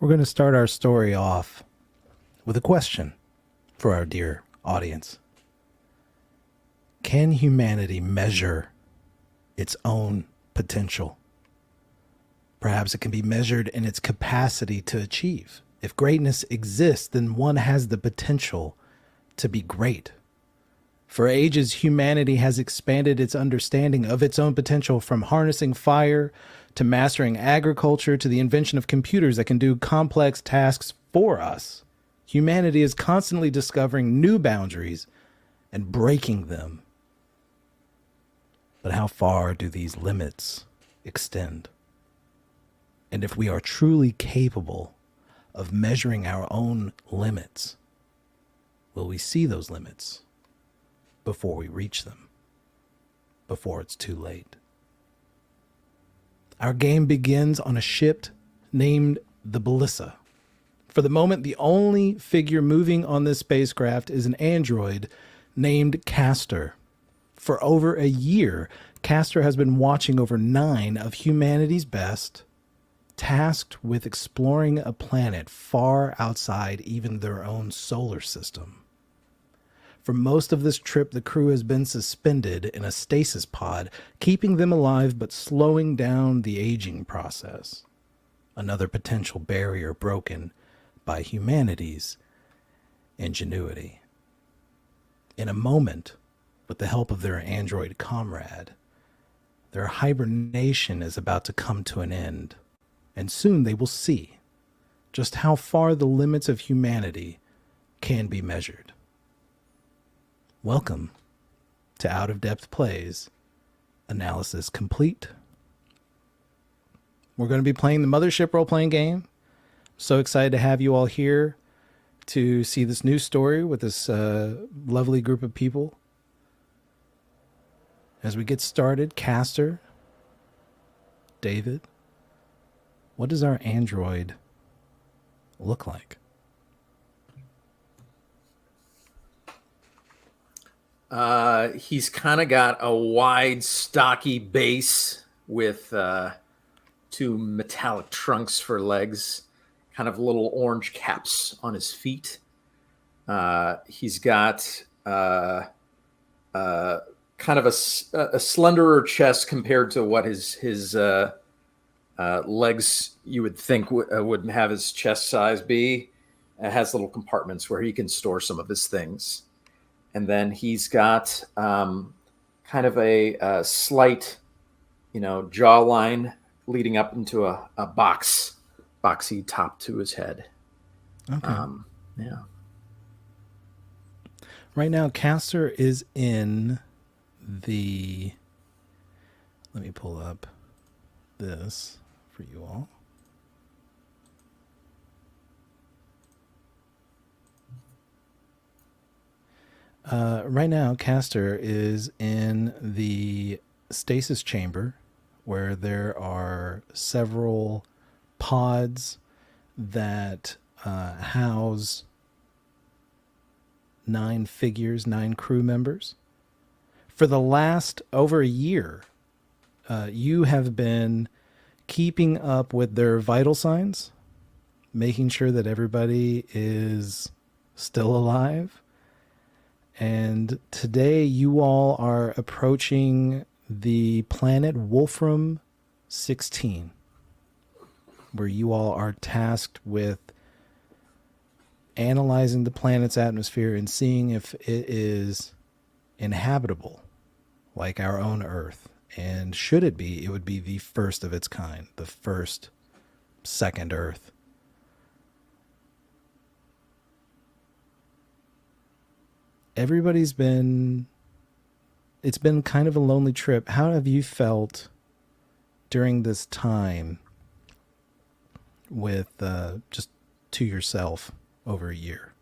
We're going to start our story off with a question for our dear audience. Can humanity measure its own potential? Perhaps it can be measured in its capacity to achieve. If greatness exists, then one has the potential to be great. For ages, humanity has expanded its understanding of its own potential, from harnessing fire to mastering agriculture to the invention of computers that can do complex tasks for us. Humanity is constantly discovering new boundaries and breaking them. But how far do these limits extend? And if we are truly capable of measuring our own limits, will we see those limits before we reach them, before it's too late? Our game begins on a ship named the Ballista. For the moment, the only figure moving on this spacecraft is an android named Castor. For over a year, Castor has been watching over 9 of humanity's best, tasked with exploring a planet far outside even their own solar system. For most of this trip, the crew has been suspended in a stasis pod, keeping them alive but slowing down the aging process. Another potential barrier broken by humanity's ingenuity. In a moment, with the help of their android comrade, their hibernation is about to come to an end, and soon they will see just how far the limits of humanity can be measured. Welcome to Out of Depth Plays, Analysis Complete. We're going to be playing the Mothership role-playing game. So excited to have you all here to see this new story with this lovely group of people. As we get started, Castor, David, what does our android look like? He's kind of got a wide, stocky base with 2 metallic trunks for legs, kind of little orange caps on his feet. He's got kind of a slenderer chest compared to what his legs you would think would have his chest size be. It has little compartments where he can store some of his things. And then he's got kind of a slight, jawline leading up into a boxy top to his head. Okay. Yeah. Right now, Castor is in the... Let me pull up this for you all. Right now, Castor is in the stasis chamber where there are several pods that house 9 figures, 9 crew members. For the last over a year, you have been keeping up with their vital signs, making sure that everybody is still alive. And today you all are approaching the planet Wolfram 16, where you all are tasked with analyzing the planet's atmosphere and seeing if it is inhabitable, like our own Earth. And should it be, it would be the first of its kind, the first second Earth. It's been kind of a lonely trip. How have you felt during this time with just to yourself over a year?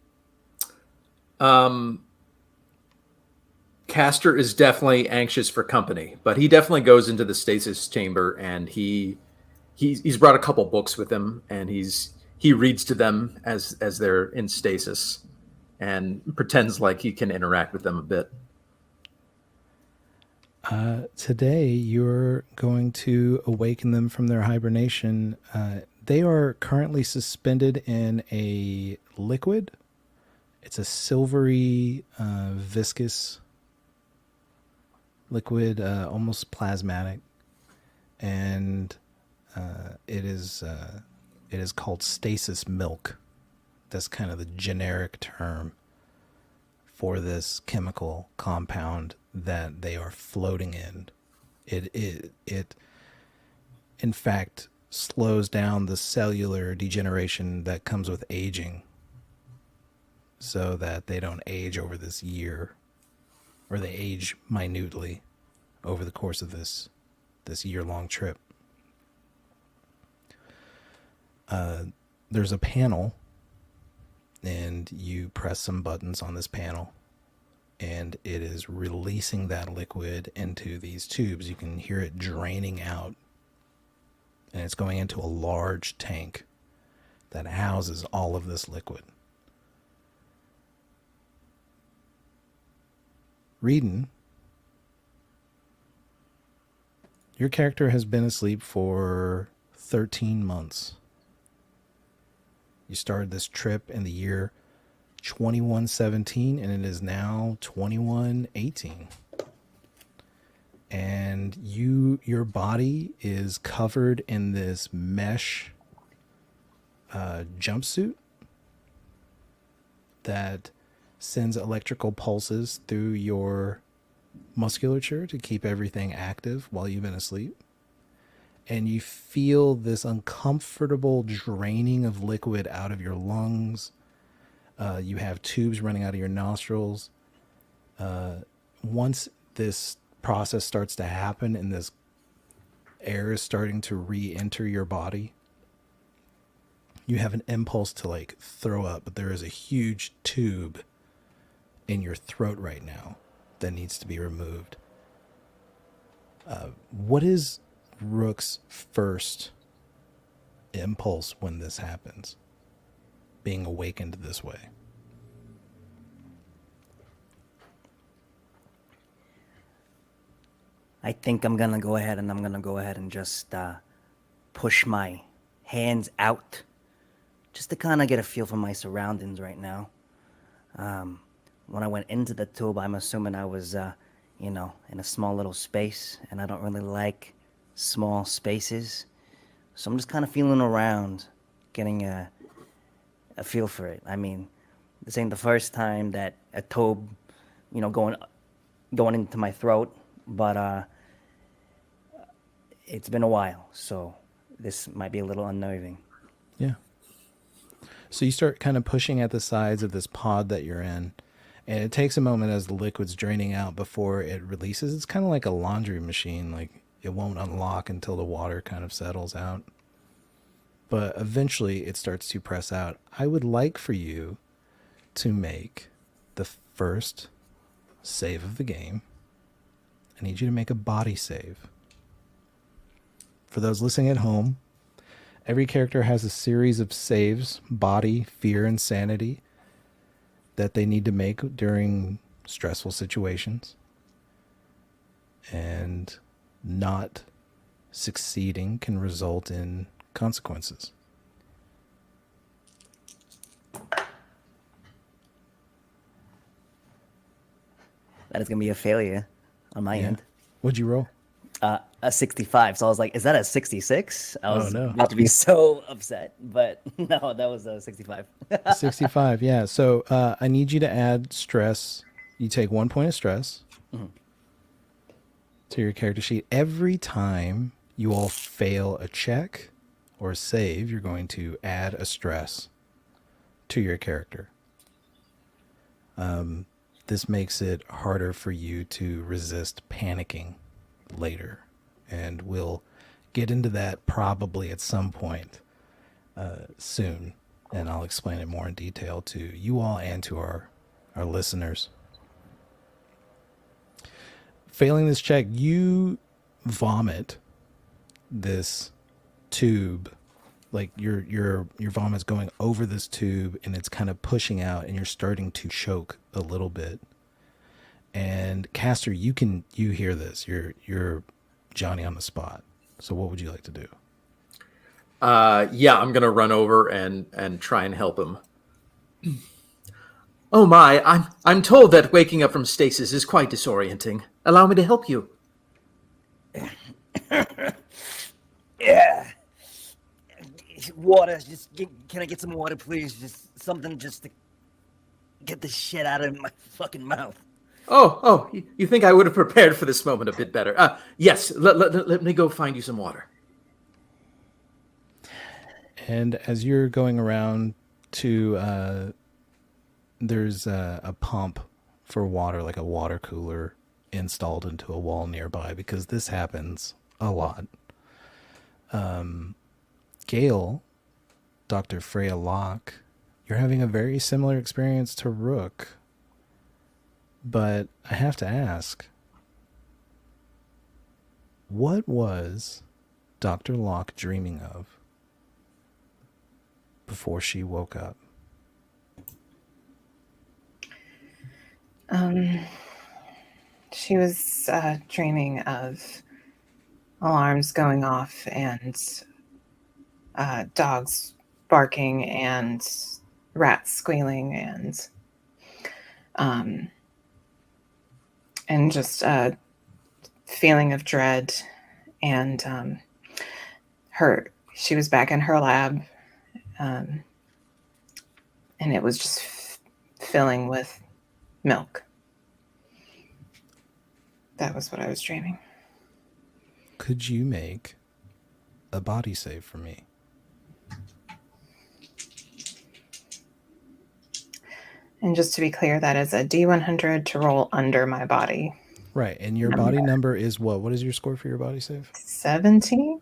Castor is definitely anxious for company, but he definitely goes into the stasis chamber and he's brought a couple books with him, and he reads to them as they're in stasis and pretends like he can interact with them a bit. Today, you're going to awaken them from their hibernation. They are currently suspended in a liquid. It's a silvery, viscous liquid, almost plasmatic, and it is called stasis milk. That's kind of the generic term for this chemical compound that they are floating in. It in fact slows down the cellular degeneration that comes with aging, so that they don't age over this year, or they age minutely over the course of this year-long trip. There's a panel, and you press some buttons on this panel, and it is releasing that liquid into these tubes. You can hear it draining out, and it's going into a large tank that houses all of this liquid. Reading, your character has been asleep for 13 months. You started this trip in the year 2117, and it is now 2118. And your body is covered in this mesh jumpsuit that sends electrical pulses through your musculature to keep everything active while you've been asleep. And you feel this uncomfortable draining of liquid out of your lungs. You have tubes running out of your nostrils. Once this process starts to happen and this air is starting to re-enter your body, you have an impulse to like throw up, but there is a huge tube in your throat right now that needs to be removed. What is Rook's first impulse when this happens, being awakened this way? I think I'm gonna go ahead and just push my hands out, just to kind of get a feel for my surroundings right now. When I went into the tube, I'm assuming I was, in a small little space, and I don't really like small spaces. So I'm just kind of feeling around, getting a feel for it. I mean, this ain't the first time that a tube, going into my throat, but it's been a while, so this might be a little unnerving. Yeah. So you start kind of pushing at the sides of this pod that you're in, and it takes a moment as the liquid's draining out before it releases. It's kind of like a laundry machine. Like, it won't unlock until the water kind of settles out. But eventually it starts to press out. I would like for you to make the first save of the game. I need you to make a body save. For those listening at home, every character has a series of saves, body, fear, and sanity, that they need to make during stressful situations. And not succeeding can result in consequences. That is going to be a failure on my end. What'd you roll? A 65. So I was like, is that a 66? I was no. about to be so upset, but no, that was a 65. 65, yeah. So I need you to add stress. You take 1 point of stress to your character sheet. Every time you all fail a check or a save, you're going to add a stress to your character. This makes it harder for you to resist panicking later. And we'll get into that probably at some point soon. And I'll explain it more in detail to you all and to our listeners. Failing this check, you vomit this tube. Like your vomit's going over this tube, and it's kind of pushing out, and you're starting to choke a little bit. And Castor, you hear this. You're Johnny on the spot. So what would you like to do? Yeah, I'm gonna run over and try and help him. Oh my, I'm told that waking up from stasis is quite disorienting. Allow me to help you. Yeah. Water. Can I get some water, please? Just something just to get the shit out of my fucking mouth. Oh, you think I would have prepared for this moment a bit better? Yes, let me go find you some water. And as you're going around to, there's a pump for water, like a water cooler installed into a wall nearby, because this happens a lot. Gail, Dr. Freya Locke, you're having a very similar experience to Rook. But I have to ask, what was Dr. Locke dreaming of before she woke up? She was dreaming of alarms going off and dogs barking and rats squealing and just a feeling of dread. And she was back in her lab, and it was just filling with milk. That was what I was dreaming. Could you make a body save for me? And just to be clear, that is a D100 to roll under my body. Right, and your body number is what? What is your score for your body save? 17?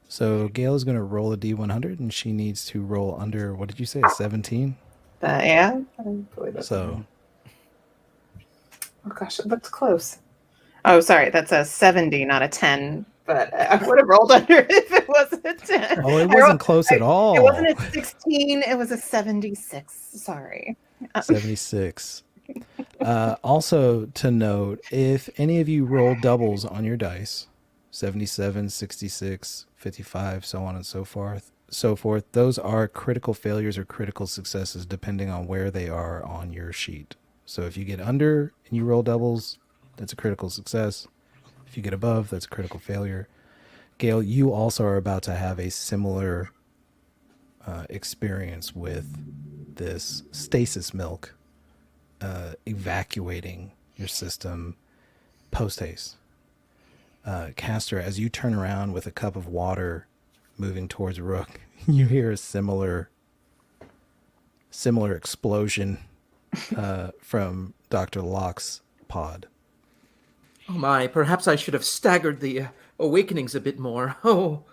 So Gail is going to roll a D100, and she needs to roll under, what did you say, a 17? Yeah. I believe that's So, oh gosh, it looks close. Oh, sorry, that's a 70, not a 10. But I would have rolled under if it was a 10. oh, it wasn't close at all. It wasn't a 16, it was a 76. Sorry. 76. Also to note, if any of you roll doubles on your dice, 77, 66, 55, so on and so forth, those are critical failures or critical successes depending on where they are on your sheet. So if you get under and you roll doubles, that's a critical success. If you get above, that's a critical failure. Gail, you also are about to have a similar experience with this stasis milk evacuating your system post haste. Castor, as you turn around with a cup of water moving towards Rook, you hear a similar explosion from Dr. Locke's pod. Oh my, perhaps I should have staggered the awakenings a bit more. Oh.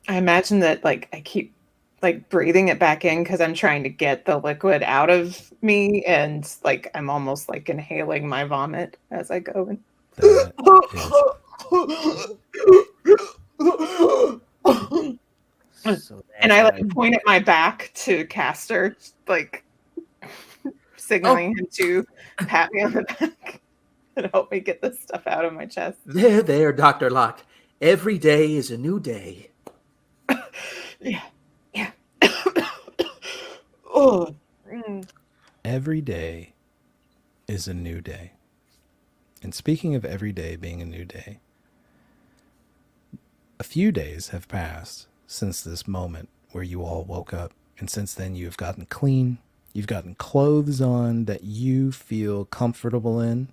I imagine that like I keep like breathing it back in because I'm trying to get the liquid out of me, and like I'm almost like inhaling my vomit as I go in. And I like point at my back to Castor, like signaling him to pat me on the back and help me get this stuff out of my chest. There, Dr. Locke. Every day is a new day. Yeah. Oh. Every day is a new day. And speaking of every day being a new day, a few days have passed since this moment where you all woke up. And since then, you've gotten clean. You've gotten clothes on that you feel comfortable in.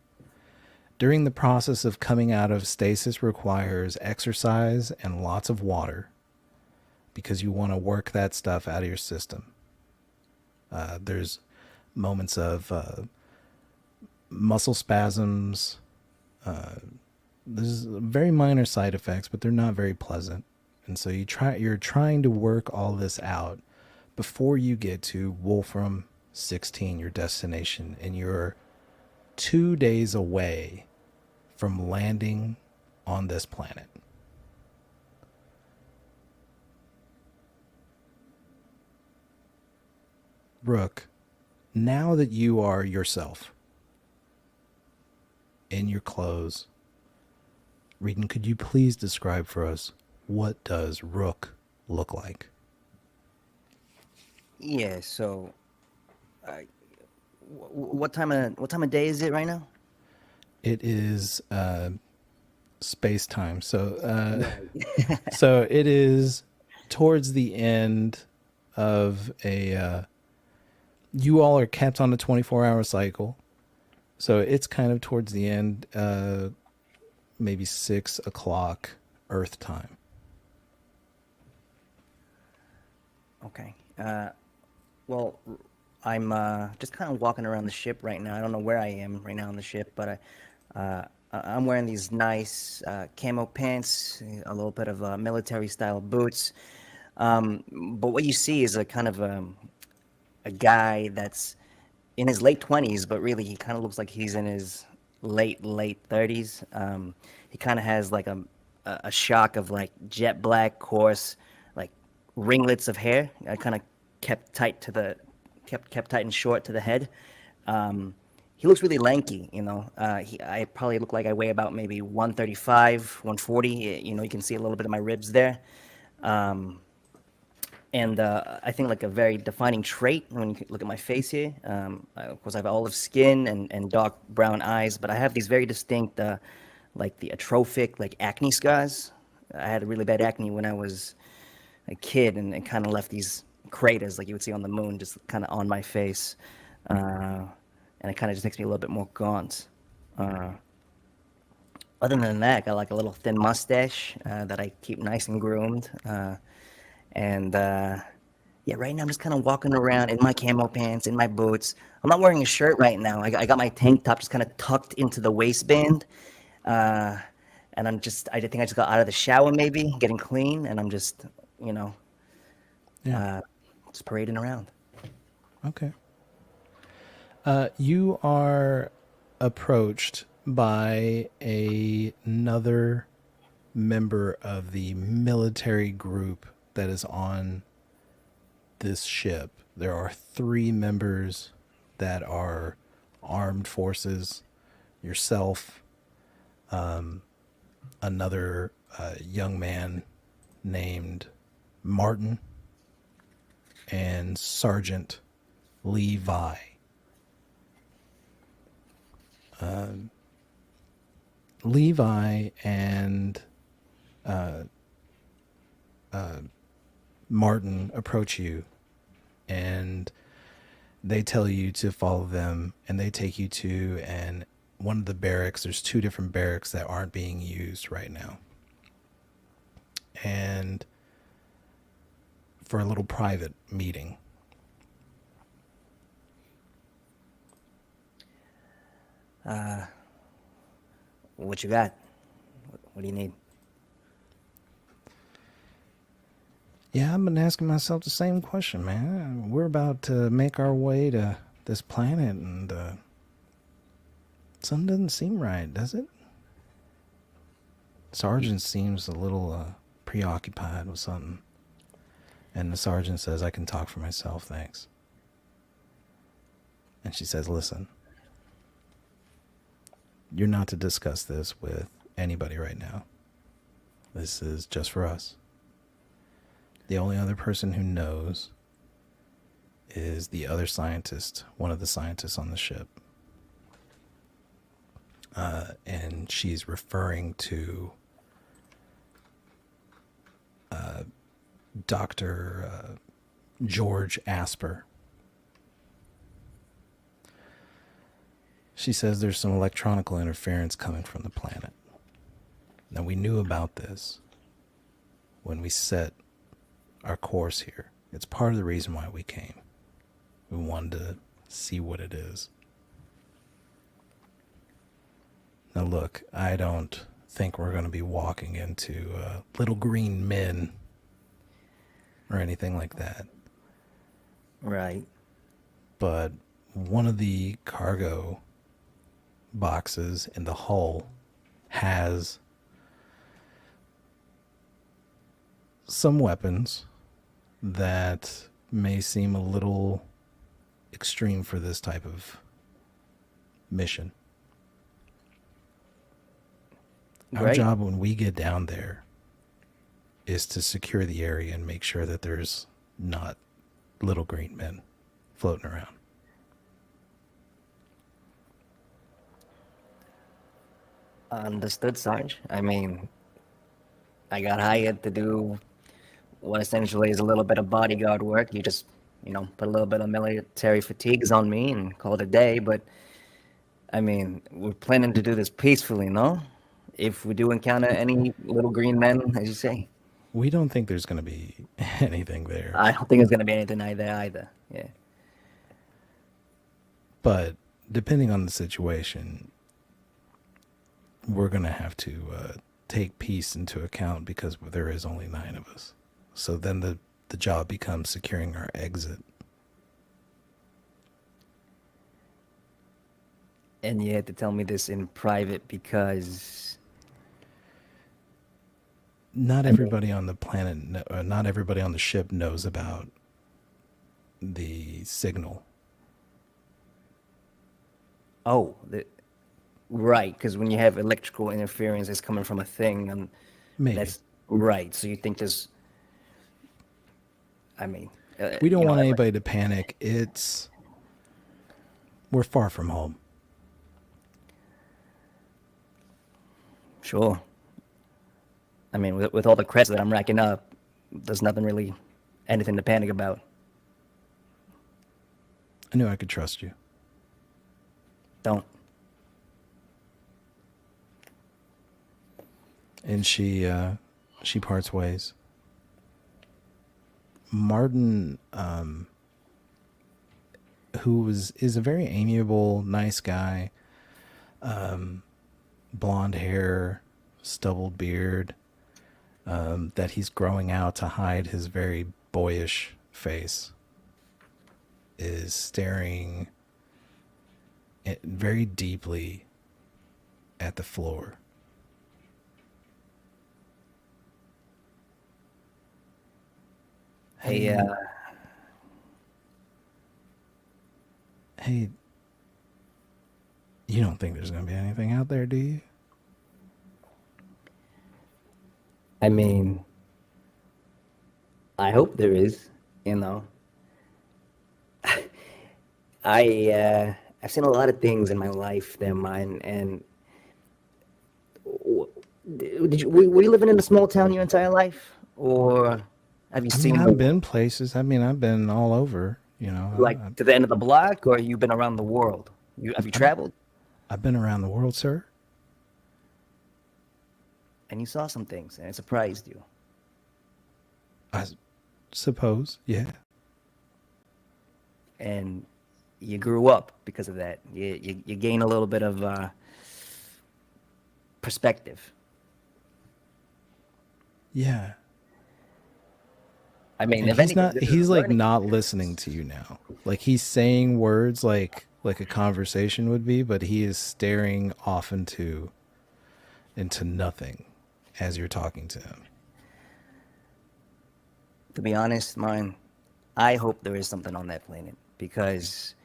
During the process of coming out of stasis requires exercise and lots of water because you want to work that stuff out of your system. There's moments of muscle spasms. There's very minor side effects, but they're not very pleasant. And so you're trying to work all this out before you get to Wolfram 16, your destination, and you're 2 days away from landing on this planet. Rook, now that you are yourself in your clothes, Reedon, could you please describe for us what does Rook look like? Yeah. So, what time of day is it right now? It is space time. So so it is towards the end of a you all are kept on a 24-hour cycle. So it's kind of towards the end, maybe 6 o'clock Earth time. Okay. Well, I'm just kind of walking around the ship right now. I don't know where I am right now on the ship, but I'm wearing these nice camo pants, a little bit of military style boots. But what you see is a kind of a guy that's in his late 20s, but really he kind of looks like he's in his late 30s. He kind of has like a shock of like jet black, coarse, like ringlets of hair, kind of kept tight to the kept tight and short to the head. He looks really lanky, you know. I probably look like I weigh about maybe 135, 140. You know, you can see a little bit of my ribs there. And I think like a very defining trait when you look at my face here, of course I have olive skin and dark brown eyes, but I have these very distinct, like the atrophic, like acne scars. I had really bad acne when I was a kid, and it kind of left these craters like you would see on the moon, just kind of on my face. And it kind of just makes me a little bit more gaunt. Other than that, I got like a little thin mustache that I keep nice and groomed. And yeah, right now I'm just kind of walking around in my camo pants, in my boots. I'm not wearing a shirt right now. I got my tank top just kind of tucked into the waistband. And I think I just got out of the shower maybe, getting clean, and I'm just, you know, just parading around. Okay. You are approached by another member of the military group that is on this ship. There are 3 members that are armed forces, yourself, another young man named Martin, and Sergeant Levi. Levi and Martin approach you, and they tell you to follow them, and they take you to one of the barracks. There's 2 different barracks that aren't being used right now, and for a little private meeting. What you got? What do you need? Yeah, I've been asking myself the same question, man. We're about to make our way to this planet, and something doesn't seem right, does it? Sergeant seems a little preoccupied with something. And the sergeant says, I can talk for myself, thanks. And she says, listen, you're not to discuss this with anybody right now. This is just for us. The only other person who knows is the other scientist, one of the scientists on the ship. And she's referring to Dr. George Asper. She says there's some electronical interference coming from the planet. Now, we knew about this when we set our course here. It's part of the reason why we came. We wanted to see what it is. Now, look, I don't think we're going to be walking into little green men or anything like that. Right. But one of the cargo boxes in the hull has some weapons that may seem a little extreme for this type of mission. Our Right. job when we get down there is to secure the area and make sure that there's not little green men floating around. Understood, Sarge. I mean, I got hired to do what essentially is a little bit of bodyguard work. You just, put a little bit of military fatigues on me and call it a day. But, I mean, we're planning to do this peacefully, no? If we do encounter any little green men, as you say. We don't think there's going to be anything there. I don't think it's going to be anything either. Yeah. But depending on the situation, we're going to have to take peace into account because there is only 9 of us. So then the job becomes securing our exit. And you had to tell me this in private because... Not everybody on the planet, not everybody on the ship knows about the signal. Oh, right, because when you have electrical interference, it's coming from a thing, and Maybe. that's right. So you think there's, we don't want anybody to panic. We're far from home. Sure. I mean, with all the credits that I'm racking up, there's nothing really, anything to panic about. I knew I could trust you. Don't. And she parts ways. Martin, who is a very amiable, nice guy, blonde hair, stubbled beard, that he's growing out to hide his very boyish face, is staring very deeply at the floor. Hey, Hey, you don't think there's going to be anything out there, do you? I mean, I hope there is, I've seen a lot of things in my life that mine, and were you living in a small town your entire life, or have you seen? I've been places. I've been all over. Like to the end of the block, or you've been around the world? Have you traveled? I've been around the world, sir. And you saw some things, and it surprised you. I suppose, yeah. And you grew up because of that. You gain a little bit of perspective. Yeah. I mean, And if anything, he's like not listening to you now. Like he's saying words like a conversation would be, but he is staring off into nothing as you're talking to him. To be honest, mine, I hope there is something on that planet because,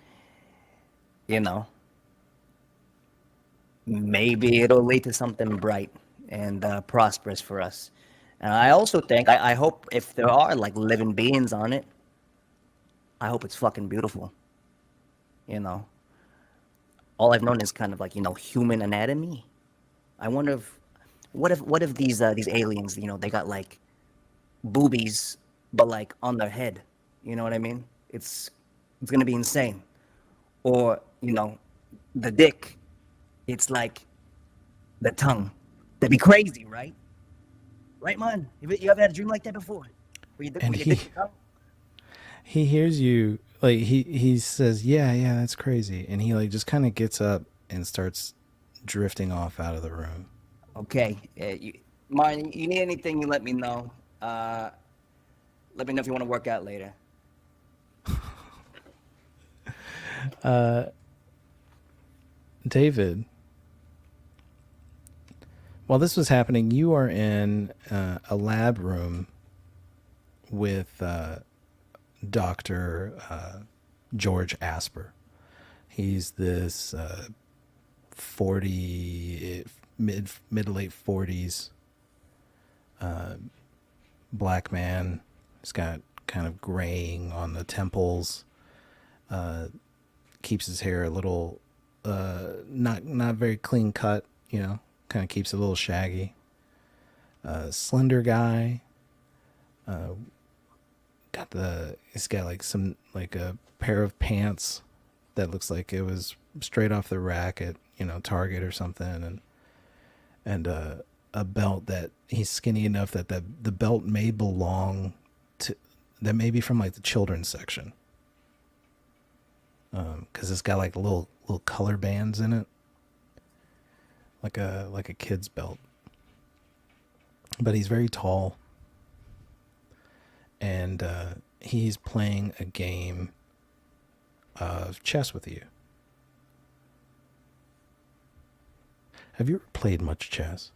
maybe it'll lead to something bright and prosperous for us. And I also think, I hope if there are like living beings on it, I hope it's fucking beautiful. All I've known is kind of like, human anatomy. I wonder what if these aliens, they got like boobies, but like on their head. You know what I mean? It's gonna be insane. Or, the dick, it's like the tongue. That'd be crazy, right? Right, man? You ever had a dream like that before? And he hears you, like he says, yeah, that's crazy. And he like just kind of gets up and starts drifting off out of the room. Okay. Martin, you need anything, you let me know. Let me know if you want to work out later. David, while this was happening, you are in a lab room with Dr. George Asper. He's this 40, mid to late 40s black man. He's got kind of graying on the temples. Keeps his hair a little not very clean cut, kind of keeps it a little shaggy. Slender guy. He's got like a pair of pants that looks like it was straight off the rack at Target or something, and a belt that he's skinny enough that the belt may belong to, that may be from like the children's section, because it's got like little color bands in it, like a kid's belt. But he's very tall, and he's playing a game of chess with you. Have you ever played much chess?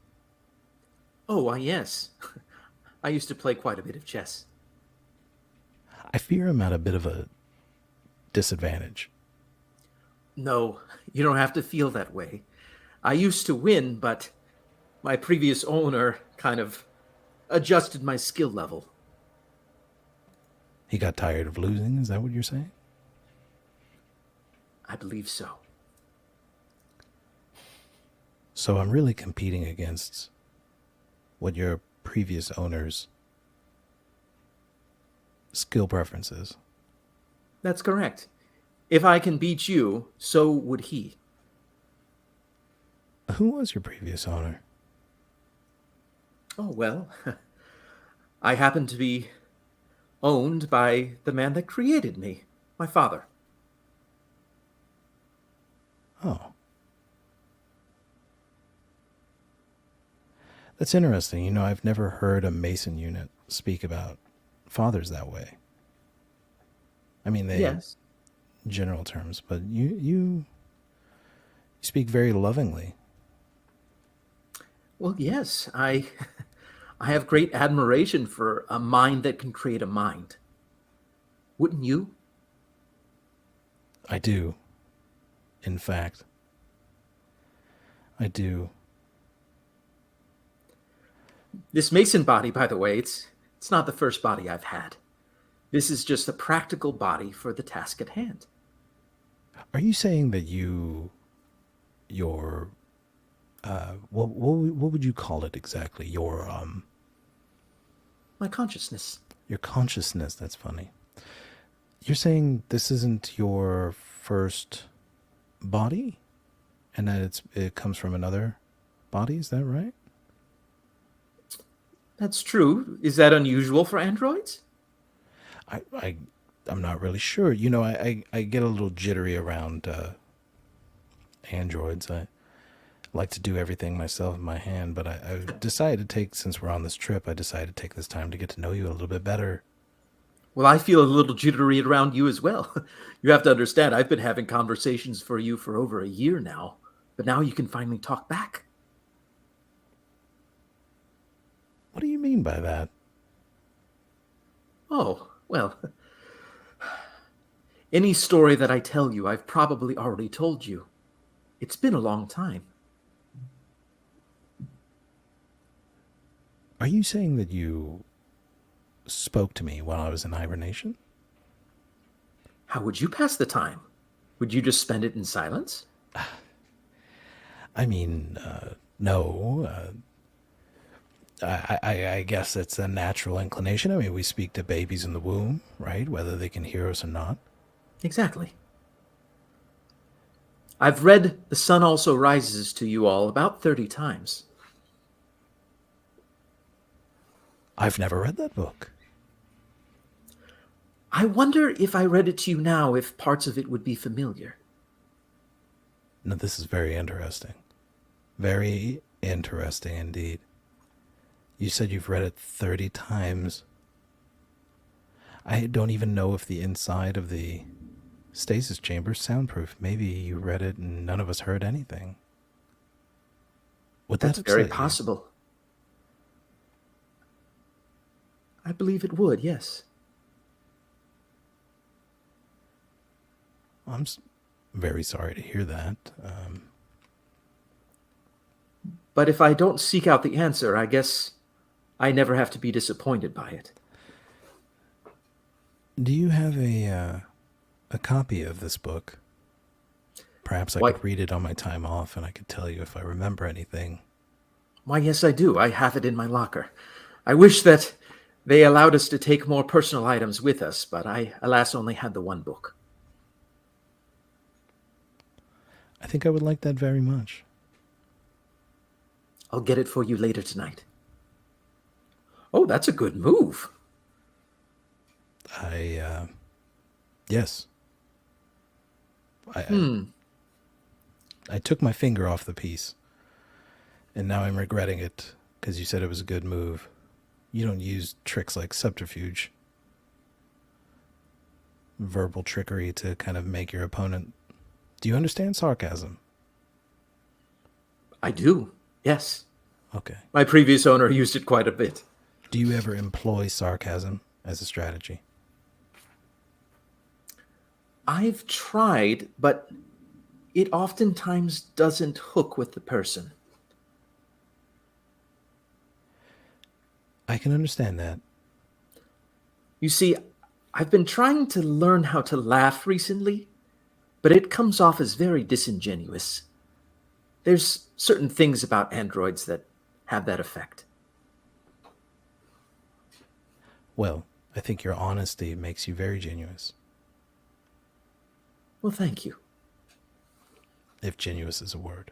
Oh, why, yes. I used to play quite a bit of chess. I fear I'm at a bit of a disadvantage. No, you don't have to feel that way. I used to win, but my previous owner kind of adjusted my skill level. He got tired of losing, is that what you're saying? I believe so. So I'm really competing against what your previous owner's skill preferences. That's correct. If I can beat you, so would he. Who was your previous owner? Oh, well, I happen to be owned by the man that created me, my father. Oh. That's interesting. I've never heard a Mason unit speak about fathers that way. I mean, they Yes. general terms, but you speak very lovingly. Well, yes, I have great admiration for a mind that can create a mind. Wouldn't you? I do. In fact, I do. This Mason body, by the way, it's not the first body I've had. This is just a practical body for the task at hand. Are you saying that your what would you call it exactly? My consciousness. Your consciousness. That's funny. You're saying this isn't your first body, and that it comes from another body. Is that right? That's true. Is that unusual for androids? I'm not really sure. I get a little jittery around androids. I like to do everything myself in my hand, but I decided to since we're on this trip, I decided to take this time to get to know you a little bit better. Well, I feel a little jittery around you as well. You have to understand, I've been having conversations for you for over a year now, but now you can finally talk back. What do you mean by that? Oh, well, any story that I tell you, I've probably already told you. It's been a long time. Are you saying that you spoke to me while I was in hibernation? How would you pass the time? Would you just spend it in silence? I mean, no. I guess it's a natural inclination. I mean, we speak to babies in the womb, right? Whether they can hear us or not. Exactly. I've read The Sun Also Rises to you all about 30 times. I've never read that book. I wonder if I read it to you now, if parts of it would be familiar. No, this is very interesting. Very interesting indeed. You said you've read it 30 times. I don't even know if the inside of the stasis chamber is soundproof. Maybe you read it and none of us heard anything. Would that That's very upset you? possible. I believe it would, yes. I'm very sorry to hear that. But if I don't seek out the answer, I guess I never have to be disappointed by it. Do you have a copy of this book? Perhaps I Why- could read it on my time off, and I could tell you if I remember anything. Why, yes, I do. I have it in my locker. I wish that they allowed us to take more personal items with us, but I, alas, only had the one book. I think I would like that very much. I'll get it for you later tonight. Oh, that's a good move. Yes. I took my finger off the piece, and now I'm regretting it because you said it was a good move. You don't use tricks like subterfuge, verbal trickery to kind of make your opponent. Do you understand sarcasm? I do, yes. Okay. My previous owner used it quite a bit. Do you ever employ sarcasm as a strategy? I've tried, but it oftentimes doesn't hook with the person. I can understand that. You see, I've been trying to learn how to laugh recently, but it comes off as very disingenuous. There's certain things about androids that have that effect. Well, I think your honesty makes you very genuous, Well, thank you. if genuous is a word.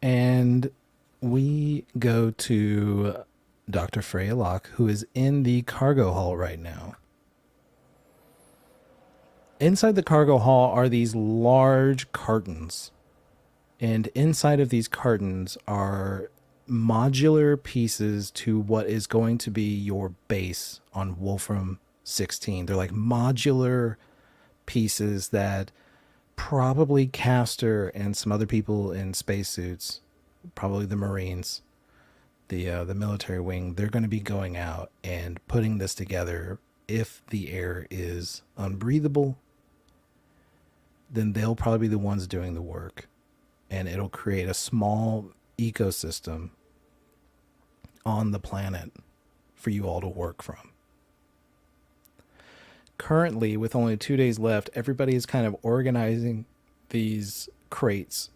And we go to Dr. Freya Locke, who is in the cargo hall right now. Inside the cargo hall are these large cartons. And inside of these cartons are modular pieces to what is going to be your base on Wolfram 16. They're like modular pieces that probably Castor and some other people in spacesuits, probably the Marines, the military wing, they're going to be going out and putting this together. If the air is unbreathable, then they'll probably be the ones doing the work, and it'll create a small ecosystem on the planet for you all to work from. Currently, with only 2 days left, everybody is kind of organizing these crates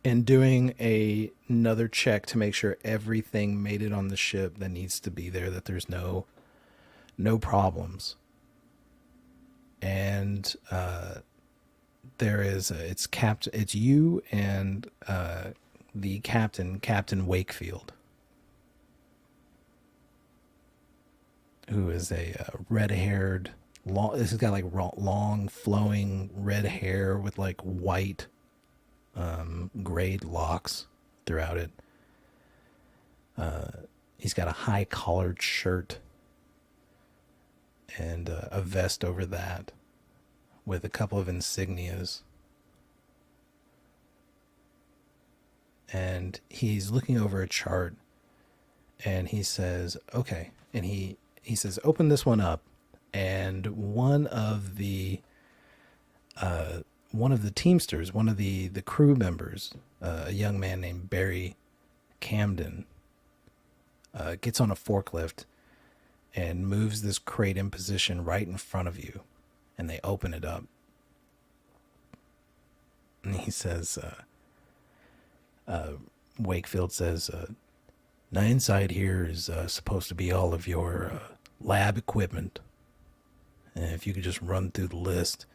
and doing another check to make sure everything made it on the ship that needs to be there, that there's no problems. And there is it's you and the Captain Wakefield, who is a red-haired, this has got like long flowing red hair with like white grayed locks throughout it. He's got a high collared shirt and a vest over that with a couple of insignias. And he's looking over a chart and he says, okay. And he says, open this one up. And one of the teamsters, one of the crew members, a young man named Barry Camden, gets on a forklift and moves this crate in position right in front of you. And they open it up. And he says, Wakefield says, now inside here is supposed to be all of your lab equipment. And if you could just run through the list.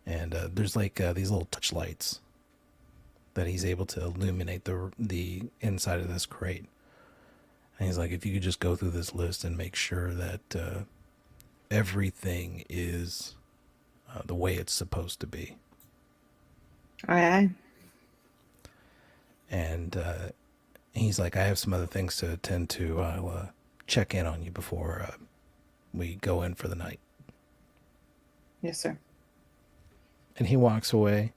And there's like these little touch lights that he's able to illuminate the inside of this crate. And he's like, if you could just go through this list and make sure that everything is the way it's supposed to be. Aye. And he's like, I have some other things to attend to. I'll check in on you before we go in for the night. Yes, sir. And he walks away.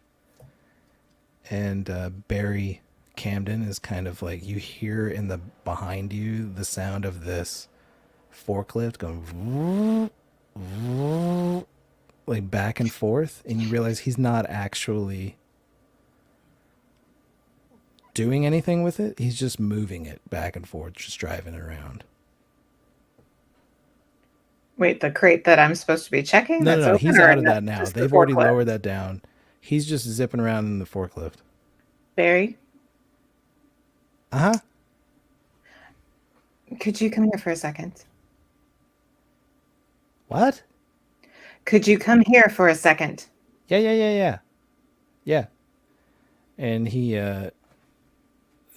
And Barry Camden is kind of like, you hear behind you the sound of this forklift going like back and forth, and you realize he's not actually doing anything with it. He's just moving it back and forth, just driving it around. Wait, the crate that I'm supposed to be checking? No, That's no, open, he's or out of that now. just the They've already forklift? lowered that down. He's just zipping around in the forklift. Barry, Uh-huh. could you come here for a second? What? Could you come here for a second? Yeah. And he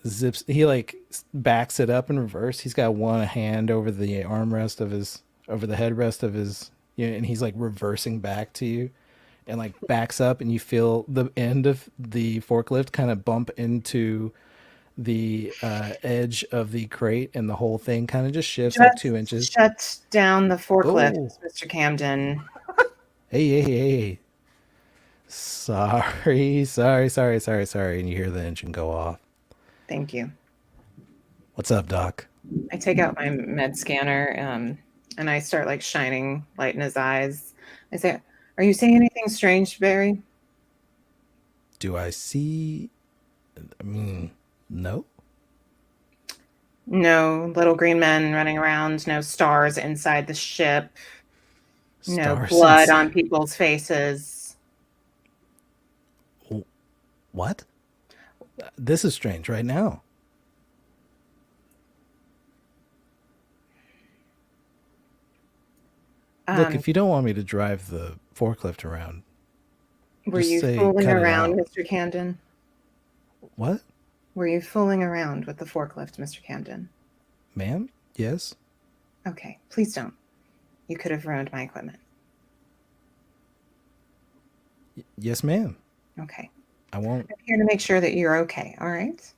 zips, he like backs it up in reverse. He's got one hand over the armrest of his, over the headrest of his, and he's like reversing back to you and like backs up, and you feel the end of the forklift kind of bump into the edge of the crate, and the whole thing kind of just shifts like 2 inches. Shut down the forklift, Oh. Mr. Camden. Hey. Sorry. And you hear the engine go off. Thank you. What's up, Doc? I take out my med scanner and I start like shining light in his eyes. I say, "Are you seeing anything strange, Barry?" Do I see? I mean, no. No little green men running around, no stars inside the ship, no Stars blood inside- on people's faces. What? This is strange right now. Look, if you don't want me to drive the forklift around, Were just you say, fooling "Cut it around, out." Mr. Camden? What? Were you fooling around with the forklift, Mr. Camden? Ma'am? Yes? Okay, please don't. You could have ruined my equipment. Yes, ma'am. Okay. I won't. I'm here to make sure that you're okay, all right?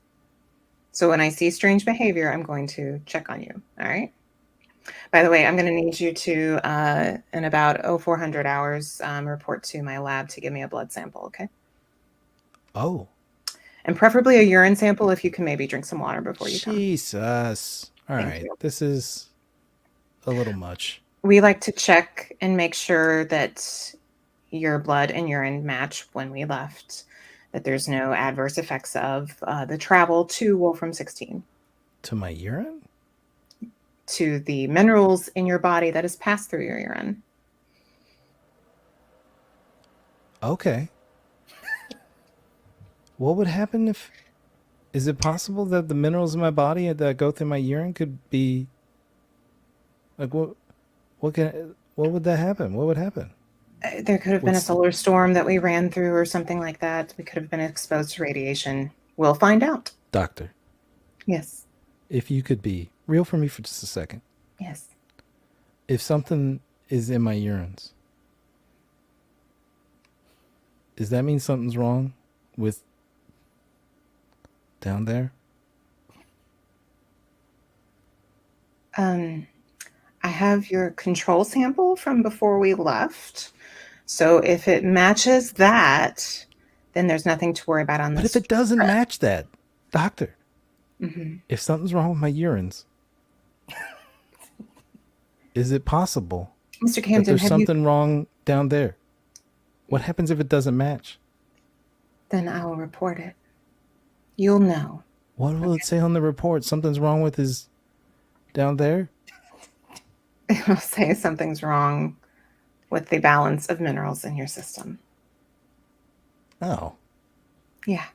So when I see strange behavior, I'm going to check on you, all right? By the way, I'm going to need you to, in about 400 hours, report to my lab to give me a blood sample, okay? Oh. And preferably a urine sample if you can maybe drink some water before you come. Jesus. All Thank right. you. This is a little much. We like to check and make sure that your blood and urine match when we left, that there's no adverse effects of the travel to Wolfram 16, To my urine? to the minerals in your body that has passed through your urine. Okay. What would happen if... Is it possible that the minerals in my body that go through my urine could be... Like, what would that happen? What would happen? There could have been a What's- solar storm that we ran through or something like that. We could have been exposed to radiation. We'll find out. Doctor, Yes. if you could be real for me for just a second. Yes. If something is in my urines, does that mean something's wrong with down there? I have your control sample from before we left. So if it matches that, then there's nothing to worry about on But this. if it doesn't match that, doctor, Mhm. if something's wrong with my urines, is it possible Mr. that Camden, there's have something wrong down there? What happens if it doesn't match? then I will report it. You'll know. What will it say on the report? Something's wrong with his down there? It'll say something's wrong with the balance of minerals in your system. Oh. Yeah.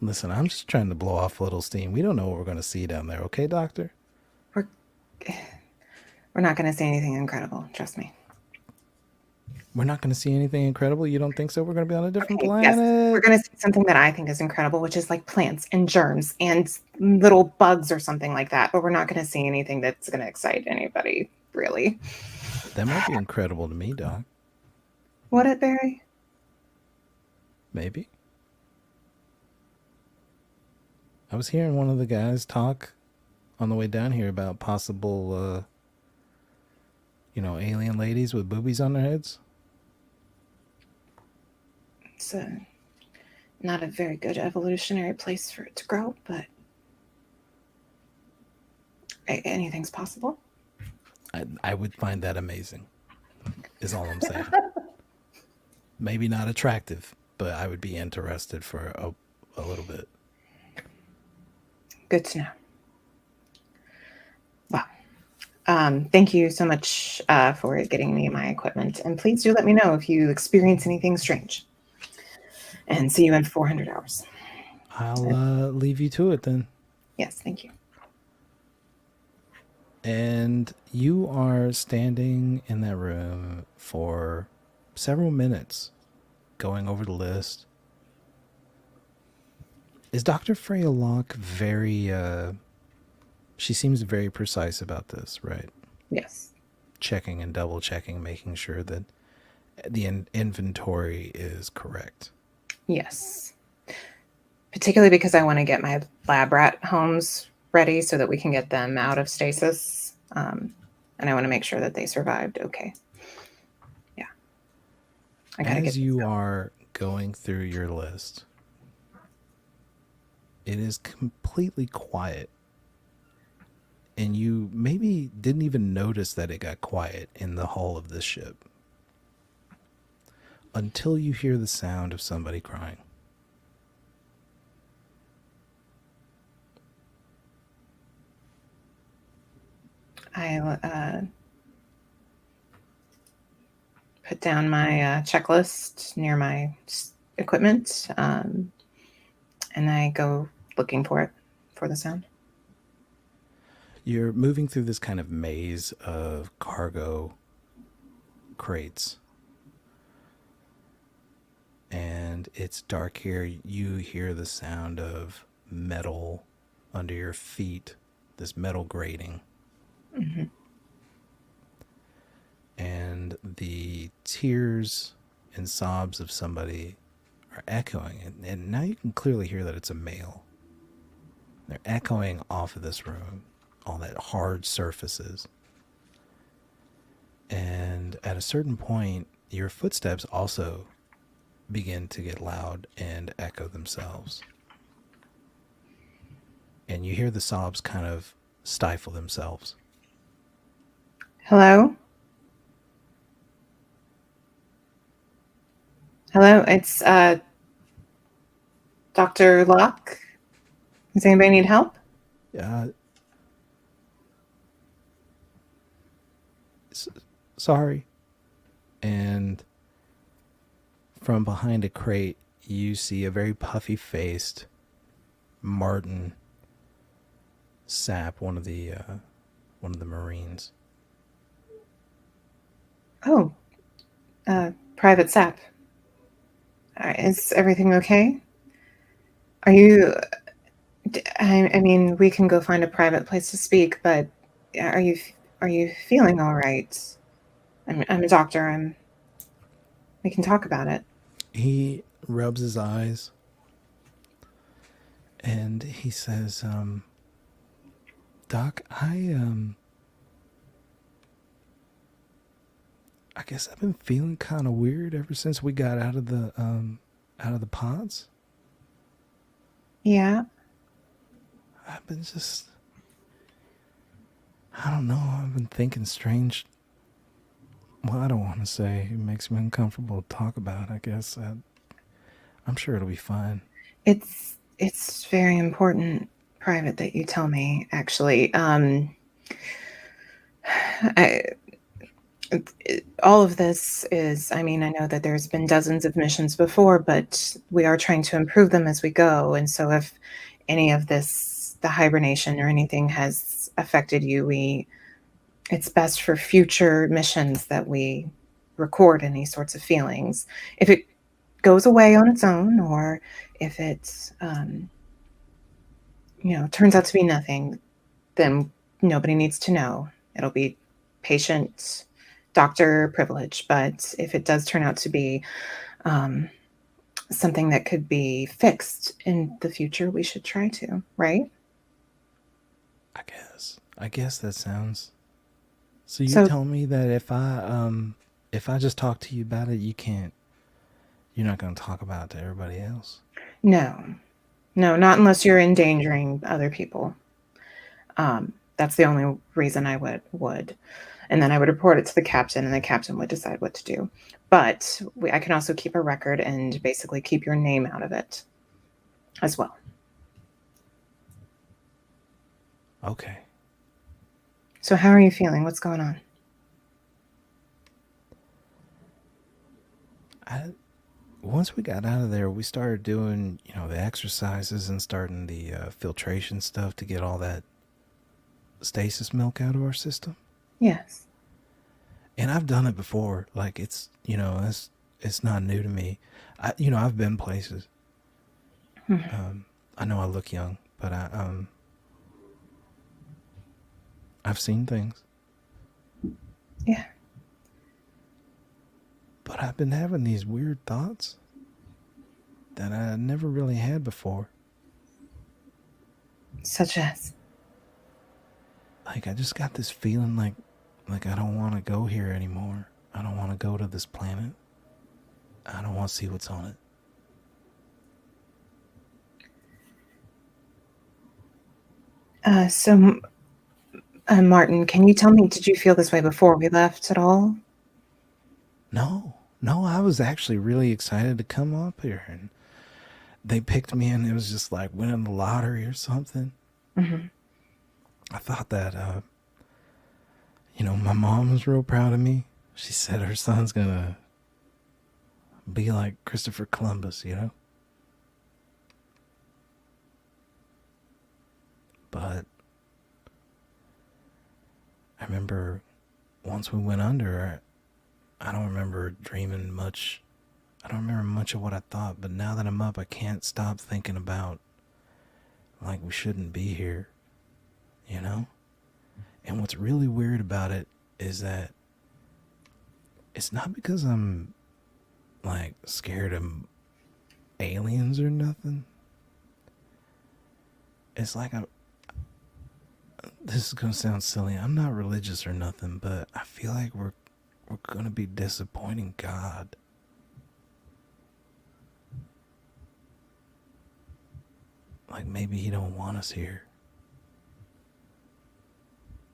Listen, I'm just trying to blow off a little steam. We don't know what we're going to see down there, okay, doctor? We're not going to say anything incredible. Trust me. We're not going to see anything incredible? You don't think so? We're going to be on a different Okay, planet? yes, we're going to see something that I think is incredible, which is like plants and germs and little bugs or something like that. But we're not going to see anything that's going to excite anybody, really. That might be incredible to me, Doc. What it, Barry? Maybe. I was hearing one of the guys talk on the way down here about possible, alien ladies with boobies on their heads. It's not a very good evolutionary place for it to grow, but anything's possible. I would find that amazing, is all I'm saying. Maybe not attractive, but I would be interested for a little bit. Good to know. Well, thank you so much for getting me my equipment. And please do let me know if you experience anything strange. And see you in 400 hours. I'll leave you to it then. Yes, thank you. And you are standing in that room for several minutes, going over the list. Is Dr. Freya Locke very... she seems very precise about this, right? Yes. Checking and double checking, making sure that the inventory is correct. Yes. Particularly because I want to get my lab rat homes ready so that we can get them out of stasis. And I want to make sure that they survived okay. Yeah. As you are going through your list, it is completely quiet. And you maybe didn't even notice that it got quiet in the hull of this ship until you hear the sound of somebody crying. I put down my checklist near my equipment, and I go looking for the sound. You're moving through this kind of maze of cargo crates. And it's dark here. You hear the sound of metal under your feet, this metal grating. Mm-hmm. And the tears and sobs of somebody are echoing. And now you can clearly hear that it's a male. They're echoing off of this room, all that hard surfaces. And at a certain point, your footsteps also begin to get loud and echo themselves. And you hear the sobs kind of stifle themselves. Hello? Hello, it's Dr. Locke. Does anybody need help? Sorry. And from behind a crate, you see a very puffy-faced Martin Sapp, one of the Marines. Oh, Private Sapp. Is everything okay? Are you... I mean, we can go find a private place to speak, but are you feeling all right? I'm a doctor. We can talk about it. He rubs his eyes and he says, Doc, I guess I've been feeling kind of weird ever since we got out of the pods. Yeah. I've been just, I don't know, I've been thinking strange. Well, I don't want to say. It makes me uncomfortable to talk about, I guess. I'm sure it'll be fine. It's very important, Private, that you tell me, actually. All of this is, I mean, I know that there's been dozens of missions before, but we are trying to improve them as we go. And so if any of this, the hibernation or anything has affected you, it's best for future missions that we record any sorts of feelings. If it goes away on its own, or if it, turns out to be nothing, then nobody needs to know. It'll be patient doctor privilege. But if it does turn out to be something that could be fixed in the future, we should try to, right? I guess that sounds... So you tell me that if I just talk to you about it, you're not going to talk about it to everybody else? No, not unless you're endangering other people. That's the only reason I would. And then I would report it to the captain, and the captain would decide what to do. but I can also keep a record and basically keep your name out of it as well. Okay. So how are you feeling? What's going on? Once we got out of there, we started doing, the exercises and starting the filtration stuff to get all that stasis milk out of our system. Yes. And I've done it before. Like it's not new to me. I've been places. I know I look young, but I've seen things. Yeah. But I've been having these weird thoughts that I never really had before. Such as? Like I just got this feeling like I don't want to go here anymore. I don't want to go to this planet. I don't want to see what's on it. So, Martin, can you tell me, did you feel this way before we left at all? No, I was actually really excited to come up here, and they picked me, and it was just like winning the lottery or something. Mm-hmm. I thought that, my mom was real proud of me. She said her son's gonna be like Christopher Columbus, But I remember once we went under, I don't remember dreaming much. I don't remember much of what I thought, but now that I'm up, I can't stop thinking about, like, we shouldn't be here, And what's really weird about it is that it's not because I'm, like, scared of aliens or nothing. It's like this is going to sound silly. I'm not religious or nothing, but I feel like we're going to be disappointing God. Like maybe he don't want us here.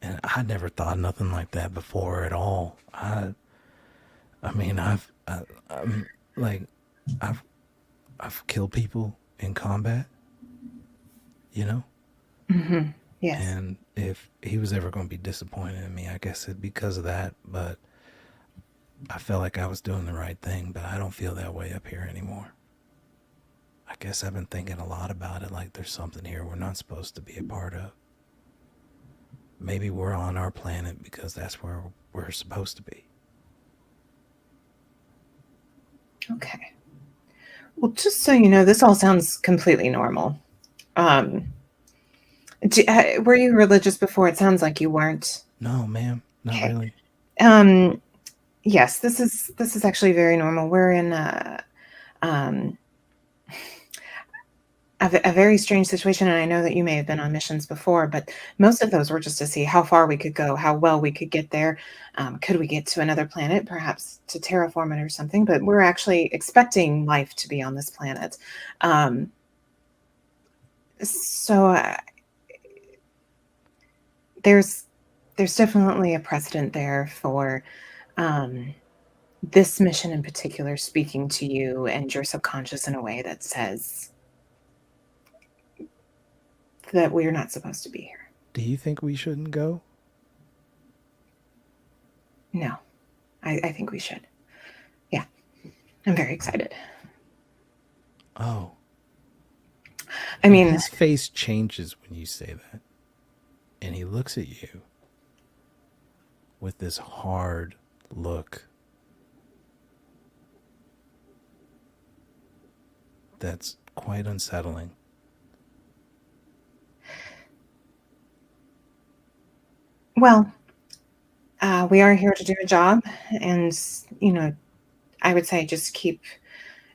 And I never thought nothing like that before at all. I mean, I've killed people in combat, Mm-hmm. Yes. And if he was ever going to be disappointed in me, I guess it's because of that. But I felt like I was doing the right thing, but I don't feel that way up here anymore. I guess I've been thinking a lot about it, like there's something here we're not supposed to be a part of. Maybe we're on our planet because that's where we're supposed to be. Okay. Well, just so you know, this all sounds completely normal. Were you religious before? It sounds like you weren't. No, ma'am, not Okay. really. Yes, this is actually very normal. We're in a very strange situation, and I know that you may have been on missions before, but most of those were just to see how far we could go, how well we could get there. Could we get to another planet, perhaps to terraform it or something? But we're actually expecting life to be on this planet. So there's definitely a precedent there for this mission in particular speaking to you and your subconscious in a way that says that we're not supposed to be here. Do you think we shouldn't go? No, I think we should. Yeah, I'm very excited. Oh. I mean, his face changes when you say that. And he looks at you with this hard look that's quite unsettling. well, we are here to do a job, and I would say just keep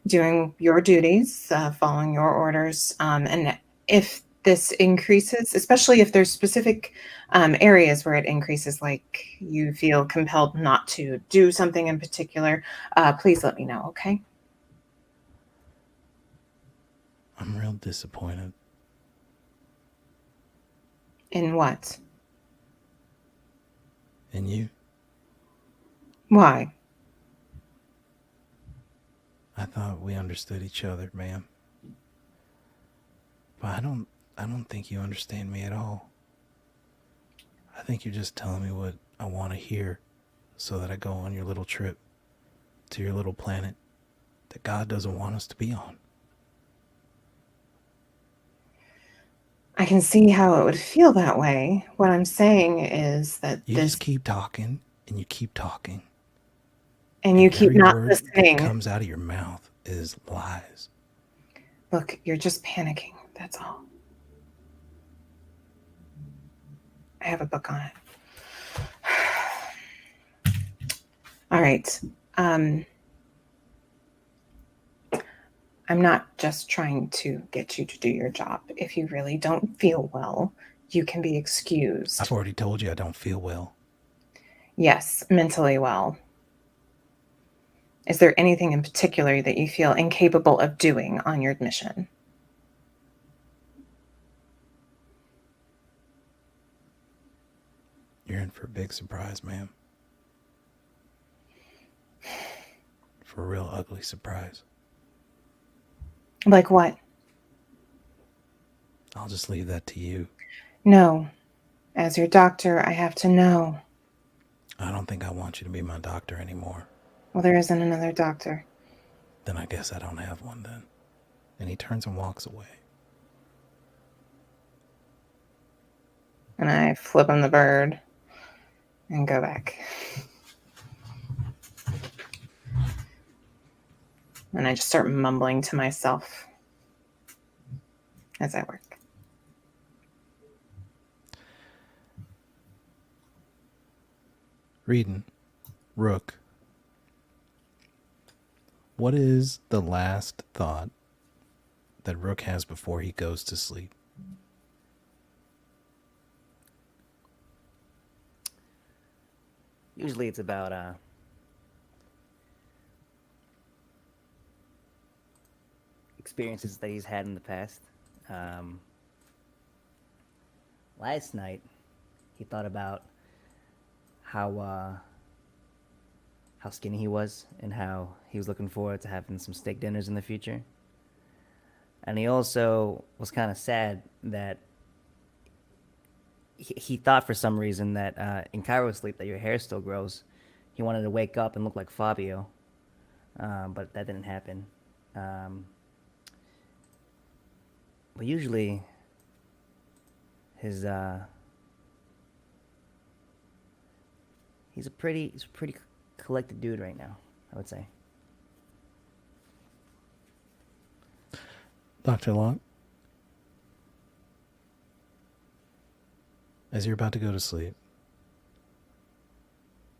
doing your duties, following your orders, and if this increases, especially if there's specific areas where it increases, like you feel compelled not to do something in particular, please let me know, okay? I'm real disappointed. In what? In you? Why? I thought we understood each other, ma'am. But I don't think you understand me at all. I think you're just telling me what I want to hear so that I go on your little trip to your little planet that God doesn't want us to be on. I can see how it would feel that way. What I'm saying is that You this, just keep talking and you keep talking. and you keep every not word listening. that comes out of your mouth is lies. Look, you're just panicking. That's all. I have a book on it. All right. I'm not just trying to get you to do your job. If you really don't feel well, you can be excused. I've already told you I don't feel well. Yes, mentally well. Is there anything in particular that you feel incapable of doing on your mission? You're in for a big surprise, ma'am. For a real ugly surprise. Like what? I'll just leave that to you. No. As your doctor, I have to know. I don't think I want you to be my doctor anymore. Well, there isn't another doctor. Then I guess I don't have one then. And he turns and walks away. And I flip him the bird and go back. And I just start mumbling to myself as I work. Reading. Rook. What is the last thought that Rook has before he goes to sleep? Usually it's about experiences that he's had in the past. Last night, he thought about how skinny he was and how he was looking forward to having some steak dinners in the future. And he also was kind of sad that he thought for some reason that in Cairo sleep that your hair still grows. He wanted to wake up and look like Fabio, but that didn't happen. But usually, he's a pretty collected dude right now, I would say. Dr. Locke, as you're about to go to sleep,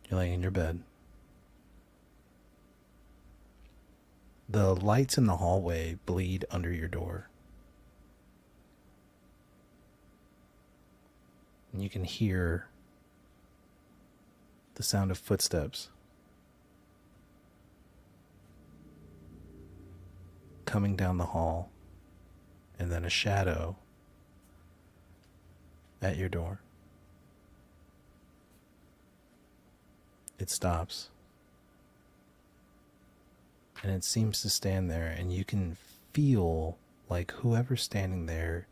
you're laying in your bed. The lights in the hallway bleed under your door. And you can hear the sound of footsteps coming down the hall, and then a shadow at your door. It stops, and it seems to stand there, and you can feel like whoever's standing there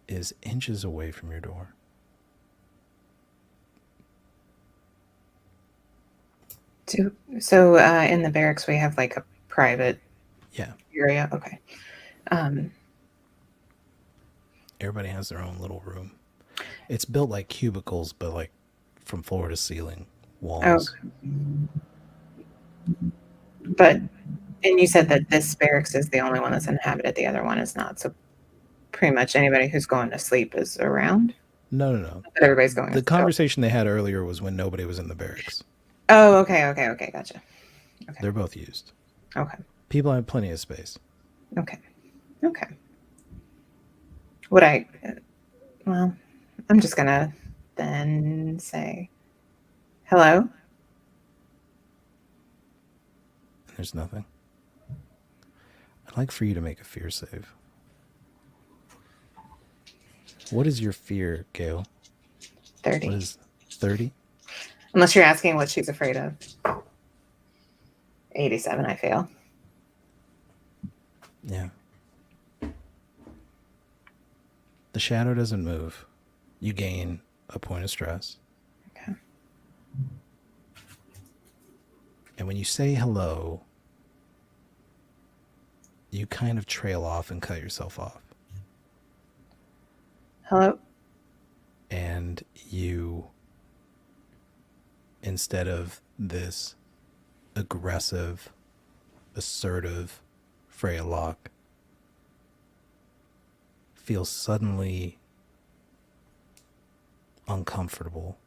is inches away from your door. So in the barracks, we have like a private area. Okay. Everybody has their own little room. It's built like cubicles, but like from floor to ceiling walls. But, and you said that this barracks is the only one that's inhabited, the other one is not. So pretty much anybody who's going to sleep is around? No. But everybody's going The conversation they had earlier was when nobody was in the barracks. Oh, okay. Gotcha. Okay. They're both used. Okay. People have plenty of space. Okay. Well, I'm just going to then say, hello? There's nothing. I'd like for you to make a fear save. What is your fear, Gail? 30. What is 30? Unless you're asking what she's afraid of. 87, I fail. Yeah. The shadow doesn't move. You gain a point of stress. Okay. And when you say hello, you kind of trail off and cut yourself off. Hello? And you, instead of this aggressive, assertive Freya lock, feel suddenly uncomfortable.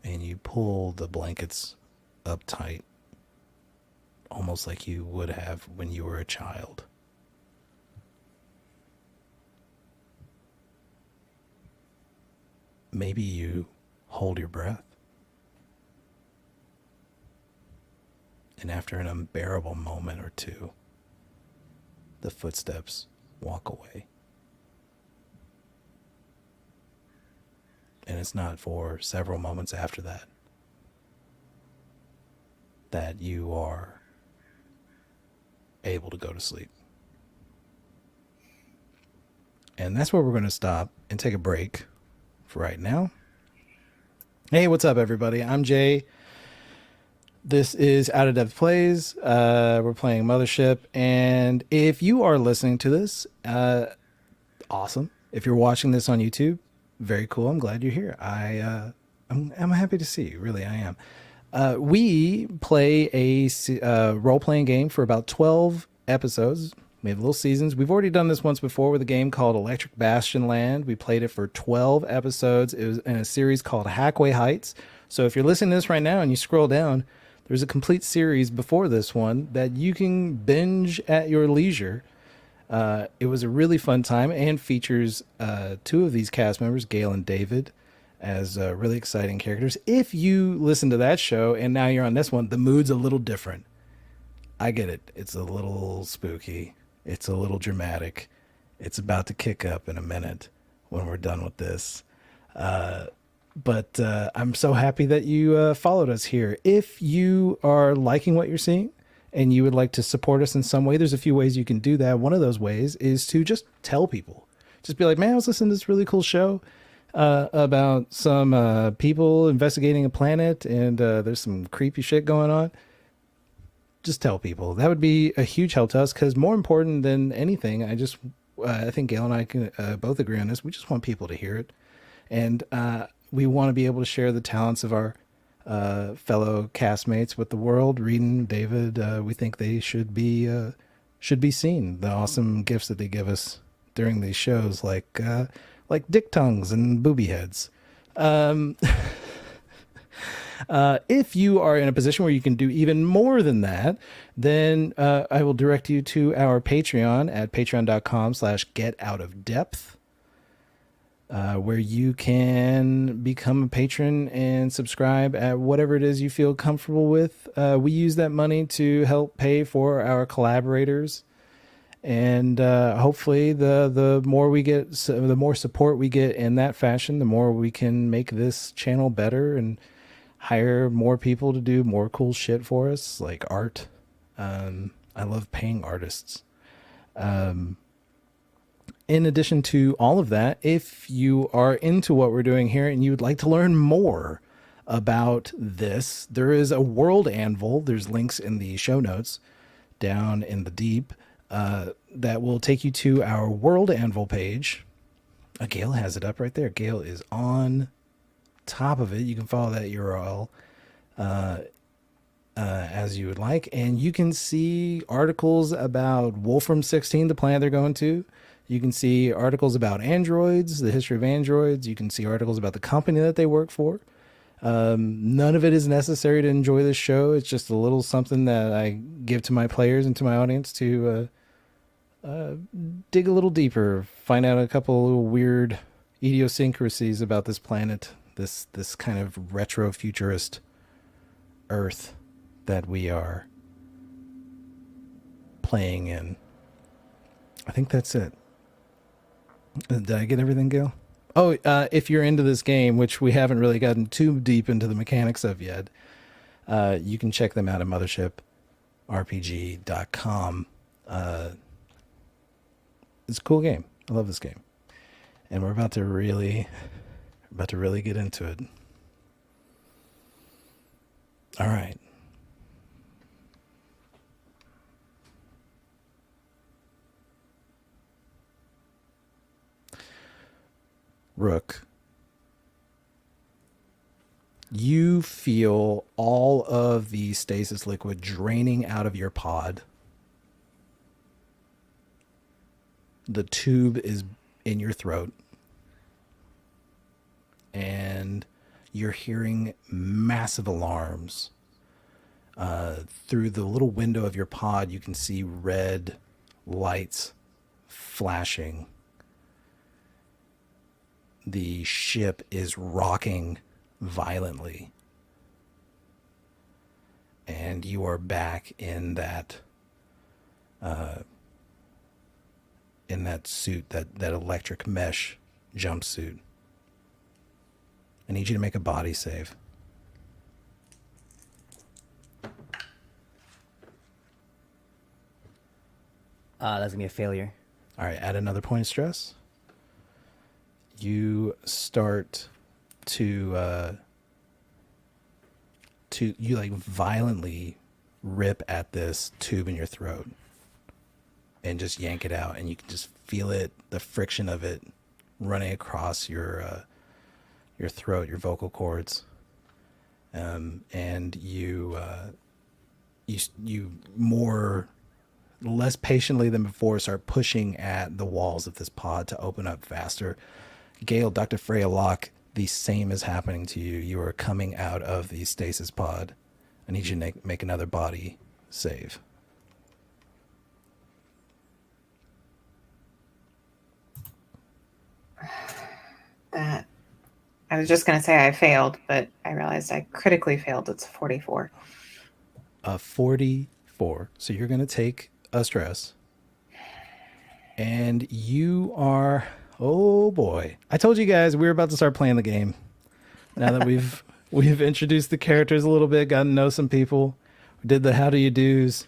And you pull the blankets up tight, almost like you would have when you were a child. Maybe you hold your breath. And after an unbearable moment or two, the footsteps walk away. And it's not for several moments after that that you are able to go to sleep. And that's where we're going to stop and take a break for right now. Hey, what's up, everybody? I'm Jay. This is Out of Depth Plays. We're playing Mothership. And if you are listening to this, awesome. If you're watching this on YouTube, very cool. I'm glad you're here. I'm happy to see you. Really, I am. We play a role-playing game for about 12 episodes. We have little seasons. We've already done this once before with a game called Electric Bastion Land. We played it for 12 episodes. It was in a series called Hackway Heights. So if you're listening to this right now and you scroll down, there's a complete series before this one that you can binge at your leisure. It was a really fun time and features two of these cast members, Gail and David, as really exciting characters. If you listen to that show and now you're on this one, the mood's a little different. I get it. It's a little spooky. It's a little dramatic. It's about to kick up in a minute when we're done with this. But I'm so happy that you followed us here. If you are liking what you're seeing and you would like to support us in some way, there's a few ways you can do that. One of those ways is to just tell people. Just be like, man, I was listening to this really cool show about some people investigating a planet and there's some creepy shit going on. Just tell people. That would be a huge help to us, because more important than anything, I think Gail and I can both agree on this. We just want people to hear it. And we want to be able to share the talents of our fellow castmates with the world. Reed and David, we think they should be seen. The awesome gifts that they give us during these shows, like dick tongues and booby heads. If you are in a position where you can do even more than that, then I will direct you to our Patreon at patreon.com/getoutofdepth, where you can become a patron and subscribe at whatever it is you feel comfortable with. We use that money to help pay for our collaborators. And hopefully the more we get, the more support we get in that fashion, the more we can make this channel better and hire more people to do more cool shit for us, like art. I love paying artists. In addition to all of that, if you are into what we're doing here and you would like to learn more about this, there is a World Anvil. There's links in the show notes down in the deep that will take you to our World Anvil page. Gail has it up right there. Gail is on top of it. You can follow that URL as you would like, and you can see articles about Wolfram 16, the planet they're going to. You can see articles about androids, the history of androids. You can see articles about the company that they work for. None of it is necessary to enjoy this show. It's just a little something that I give to my players and to my audience to dig a little deeper, find out a couple of little weird idiosyncrasies about this planet, this kind of retro futurist Earth that we are playing in. I think that's it. Did I get everything, Gail? Oh, if you're into this game, which we haven't really gotten too deep into the mechanics of yet, You can check them out at mothershiprpg.com. It's a cool game. I love this game. And we're about to really get into it. All right. Rook, you feel all of the stasis liquid draining out of your pod. The tube is in your throat. And you're hearing massive alarms. Through the little window of your pod, you can see red lights flashing. The ship is rocking violently. And you are back in that suit, that electric mesh jumpsuit. I need you to make a body save. That's gonna be a failure. All right, add another point of stress. You start to you like violently rip at this tube in your throat and just yank it out, and you can just feel it, the friction of it running across your throat, your vocal cords, and you less patiently than before start pushing at the walls of this pod to open up faster. Gail, Dr. Freya Locke, the same is happening to you. You are coming out of the stasis pod. I need you to make another body save. That I was just going to say I failed, but I realized I critically failed. It's 44. A 44. So you're going to take a stress. And you are, oh boy. I told you guys we were about to start playing the game. Now that we've introduced the characters a little bit, gotten to know some people, did the how do you do's.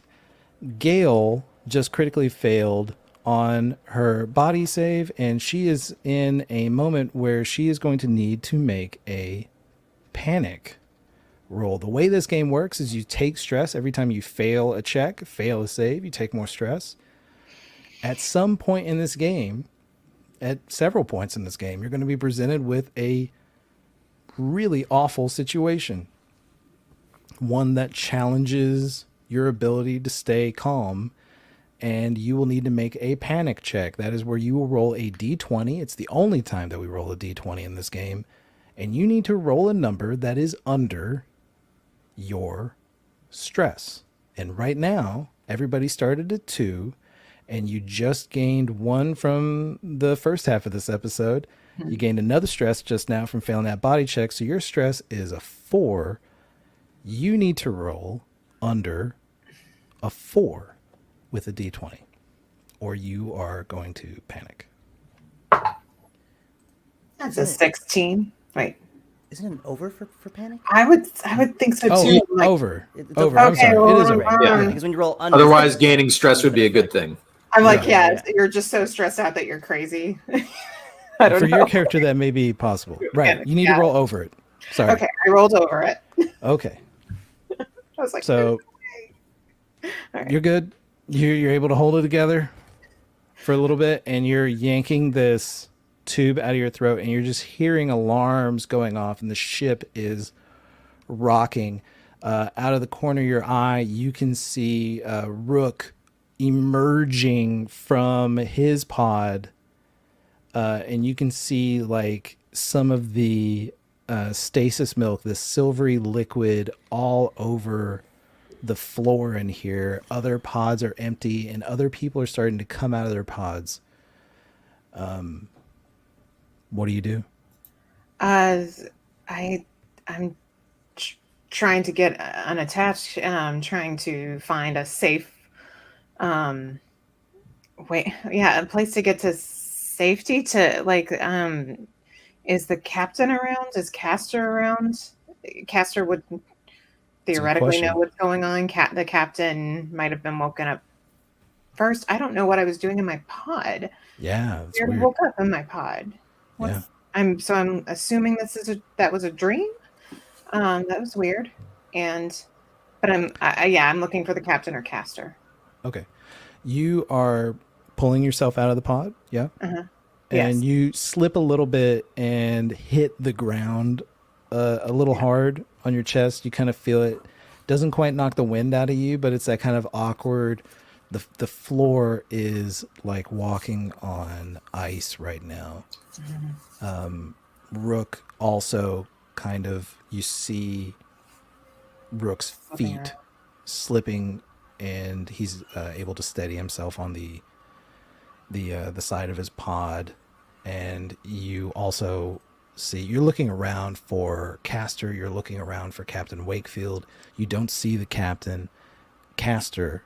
Gail just critically failed on her body save, and she is in a moment where she is going to need to make a panic roll. The way this game works is you take stress every time you fail a check, fail a save, you take more stress. At some point in this game, at several points in this game, you're going to be presented with a really awful situation. One that challenges your ability to stay calm, and you will need to make a panic check. That is where you will roll a d20. It's the only time that we roll a d20 in this game. And you need to roll a number that is under your stress. And right now, everybody started at 2, and you just gained 1 from the first half of this episode. You gained another stress just now from failing that body check. So your stress is a 4. You need to roll under a 4 with a d20, or you are going to panic. That's a 16. Wait. Isn't it over for panic? I would think so too. Oh, over. It's Over. okay. I'm sorry. well, It is over. Yeah. Because when you roll under, Otherwise, gaining stress would be a good thing. I'm like, Right. yeah, you're just so stressed out that you're crazy. I don't For know. your character, that may be possible. Right. You need to roll over it. Sorry. Okay, I rolled over it. Okay. I was like, So all right. you're good. You're able to hold it together for a little bit, and you're yanking this tube out of your throat, and you're just hearing alarms going off, and the ship is rocking. Out of the corner of your eye, you can see Rook emerging from his pod, and you can see like some of the stasis milk, this silvery liquid, all over the floor in here. Other pods are empty, and other people are starting to come out of their pods. What do you do? I'm trying to get unattached. Trying to find a safe, a place to get to safety. To like, is the captain around? Is Castor around? Castor would theoretically know question. what's going on. The captain might have been woken up first. I don't know what I was doing in my pod. Yeah, it's I already weird. woke up in my pod. Yeah. I'm assuming that was a dream. That was weird. But I'm looking for the captain or Castor. Okay. You are pulling yourself out of the pod. Yeah. Uh-huh. And Yes. you slip a little bit and hit the ground a little hard on your chest. You kind of feel it. Doesn't quite knock the wind out of you, but it's that kind of awkward. The floor is like walking on ice right now. Rook also kind of, you see Rook's feet slipping, and he's able to steady himself on the side of his pod. And you also see, you're looking around for Castor, you're looking around for Captain Wakefield. You don't see the captain. Castor,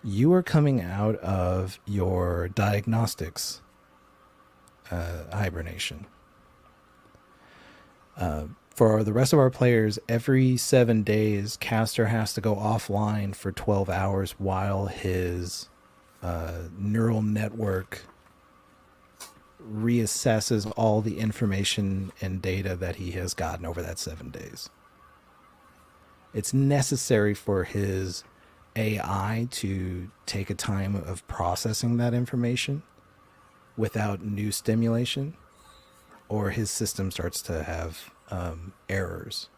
you are coming out of your diagnostics hibernation. For the rest of our players, every 7 days, Castor has to go offline for 12 hours while his neural network reassesses all the information and data that he has gotten over that 7 days. It's necessary for his AI to take a time of processing that information without new stimulation, or his system starts to have errors.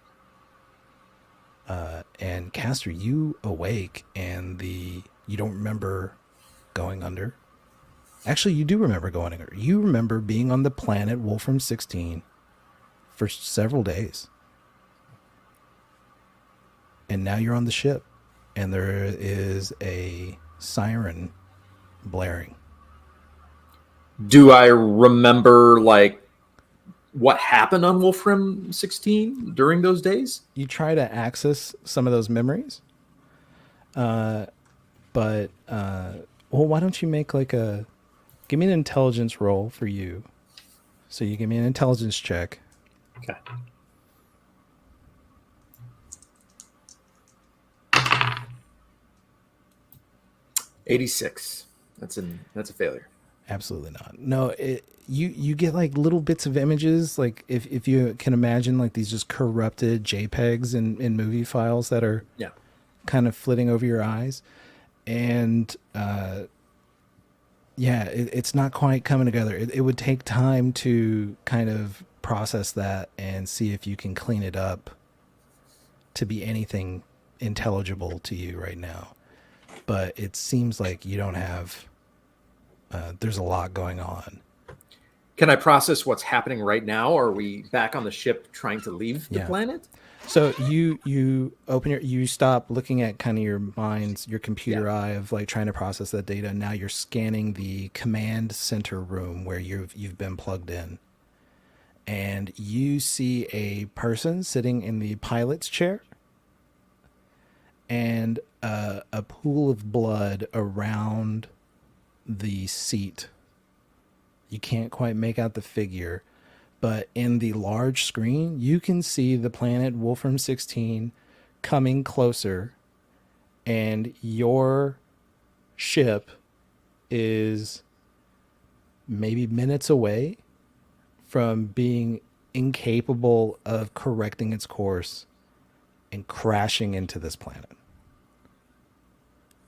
And Castor, you awake, and you don't remember going under. Actually, you do remember going under. You remember being on the planet Wolfram 16 for several days. And now you're on the ship, and there is a siren blaring. Do I remember like what happened on Wolfram 16 during those days? You try to access some of those memories, but why don't you make give me an intelligence roll for you. So you give me an intelligence check. Okay. $86. That's a failure. Absolutely not. No, you get like little bits of images, like if you can imagine, like these just corrupted JPEGs in movie files that are kind of flitting over your eyes. And it's not quite coming together. It would take time to kind of process that and see if you can clean it up to be anything intelligible to you right now. But it seems like you don't have, there's a lot going on. Can I process what's happening right now? Or are we back on the ship trying to leave the planet? So you stop looking at kind of your mind's, your computer eye of like trying to process that data. Now you're scanning the command center room where you've been plugged in, and you see a person sitting in the pilot's chair, and a pool of blood around the seat. You can't quite make out the figure, but in the large screen, you can see the planet Wolfram 16 coming closer, and your ship is maybe minutes away from being incapable of correcting its course and crashing into this planet.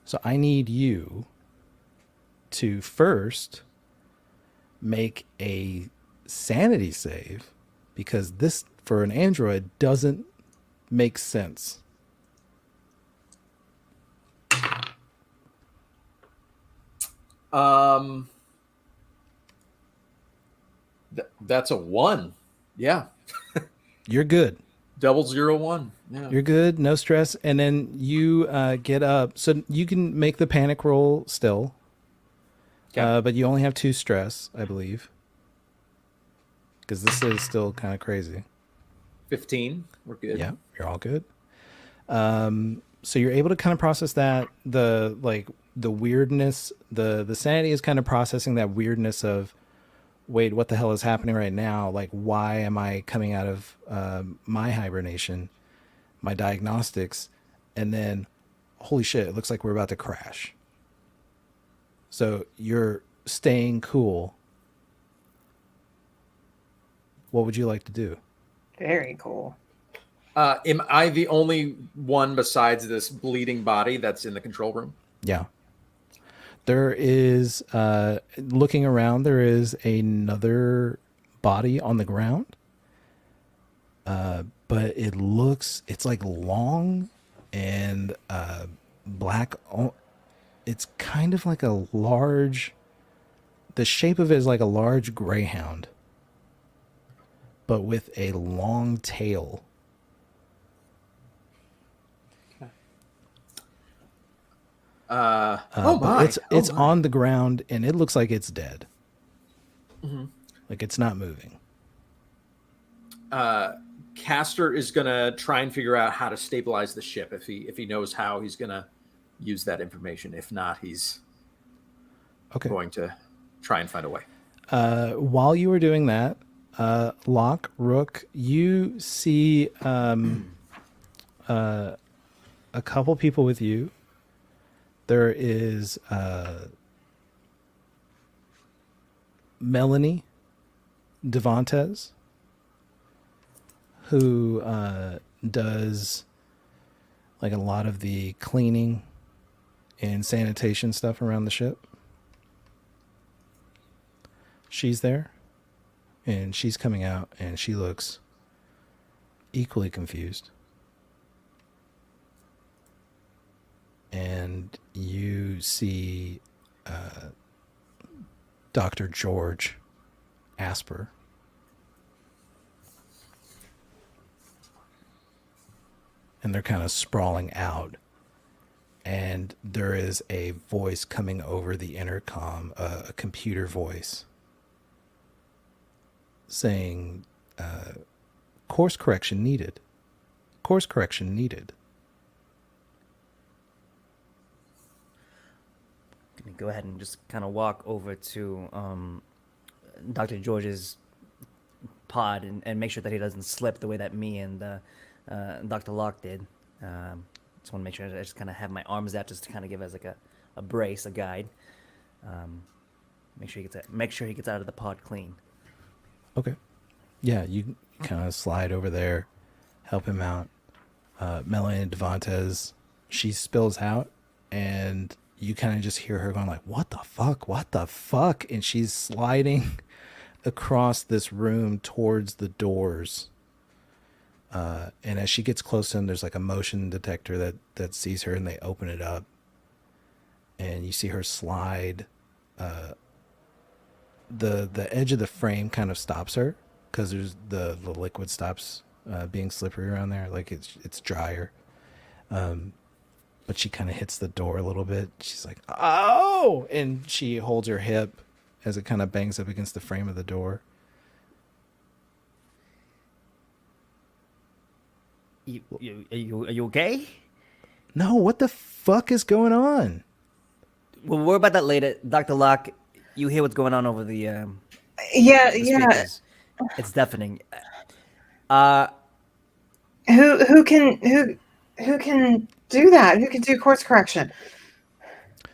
So I need you to first make a sanity save, because this, for an android, doesn't make sense. That's a 1. Yeah. You're good. 001. Yeah. You're good. No stress. And then you get up. So you can make the panic roll still. Okay. But you only have 2 stress, I believe. Because this is still kind of crazy. 15. We're good. Yeah, you're all good. So you're able to kind of process that. The weirdness, the sanity is kind of processing that weirdness of wait, what the hell is happening right now? Like, why am I coming out of my hibernation, my diagnostics, and then, holy shit, it looks like we're about to crash. So you're staying cool. What would you like to do? Very cool. Am I the only one besides this bleeding body that's in the control room? Yeah. There is, looking around, there is another body on the ground. But it's like long and black. It's kind of like a large, the shape of it is like a large greyhound, but with a long tail. Oh my! It's on the ground and it looks like it's dead. Mm-hmm. Like it's not moving. Castor is gonna try and figure out how to stabilize the ship. If he knows how, he's gonna use that information. If not, he's going to try and find a way. While you were doing that, Locke, Rook, you see a couple people with you. There is Melanie Devontes, who does like a lot of the cleaning and sanitation stuff around the ship. She's there, and she's coming out, and she looks equally confused. And you see Dr. George Asper. And they're kind of sprawling out. And there is a voice coming over the intercom, a computer voice, saying, course correction needed. Course correction needed. Let me go ahead and just kind of walk over to Dr. George's pod and make sure that he doesn't slip the way that me and Dr. Locke did. Just want to make sure I just kind of have my arms out just to kind of give as like a brace, a guide. Make sure he gets out of the pod clean. Okay. Yeah, you kind of slide over there, help him out. Melanie Devontes, she spills out, and you kind of just hear her going like, what the fuck? What the fuck? And she's sliding across this room towards the doors. And as she gets close to him, there's like a motion detector that sees her, and they open it up. And you see her slide. The edge of the frame kind of stops her because there's the liquid stops being slippery around there. Like it's drier. But she kind of hits the door a little bit. She's like, oh! And she holds her hip as it kind of bangs up against the frame of the door. Are you okay? No, what the fuck is going on? We'll worry about that later. Dr. Locke, you hear what's going on over the Yeah. speakers. It's deafening. Who can do that? Who can do course correction?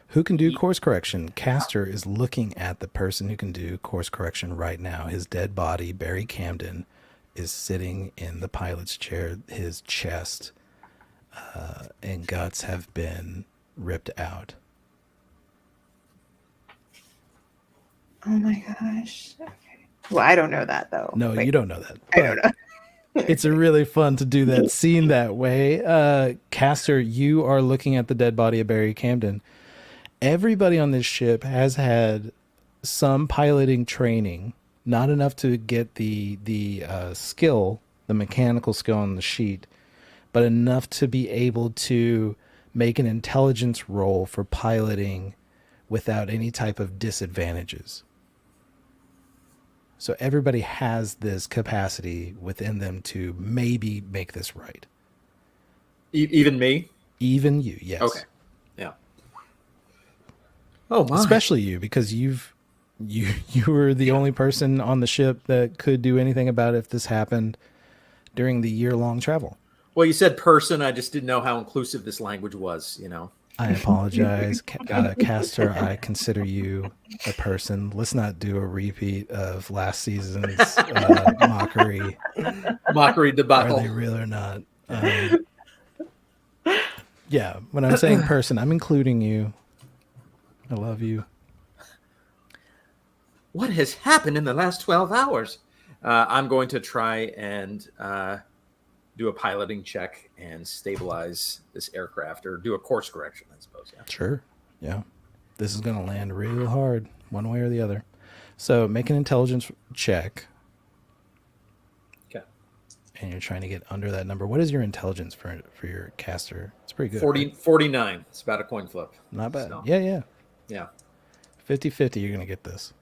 Who can do course correction? Castor is looking at the person who can do course correction right now. His dead body, Barry Camden, is sitting in the pilot's chair. His chest and guts have been ripped out. Oh my gosh. Okay. Well, I don't know that though. No, you don't know that. I don't know. It's a really fun to do that scene that way. Castor, you are looking at the dead body of Barry Camden. Everybody on this ship has had some piloting training, not enough to get the skill, the mechanical skill on the sheet, but enough to be able to make an intelligence roll for piloting without any type of disadvantages. So everybody has this capacity within them to maybe make this right. Even me? Even you, yes. Okay. Yeah. Oh my. Especially you, because you've You were the only person on the ship that could do anything about it if this happened during the year-long travel. Well, you said person. I just didn't know how inclusive this language was, you know. I apologize, Castor. I consider you a person. Let's not do a repeat of last season's mockery. Mockery debacle. Are they real or not? Yeah, when I'm saying person, I'm including you. I love you. What has happened in the last 12 hours? I'm going to try and do a piloting check and stabilize this aircraft, or do a course correction, I suppose. Yeah. Sure. Yeah. This is going to land real hard, one way or the other. So make an intelligence check. Okay. And you're trying to get under that number. What is your intelligence for your caster? It's pretty good. 49. It's about a coin flip. Not bad. So, Yeah. Yeah. 50-50, you're going to get this.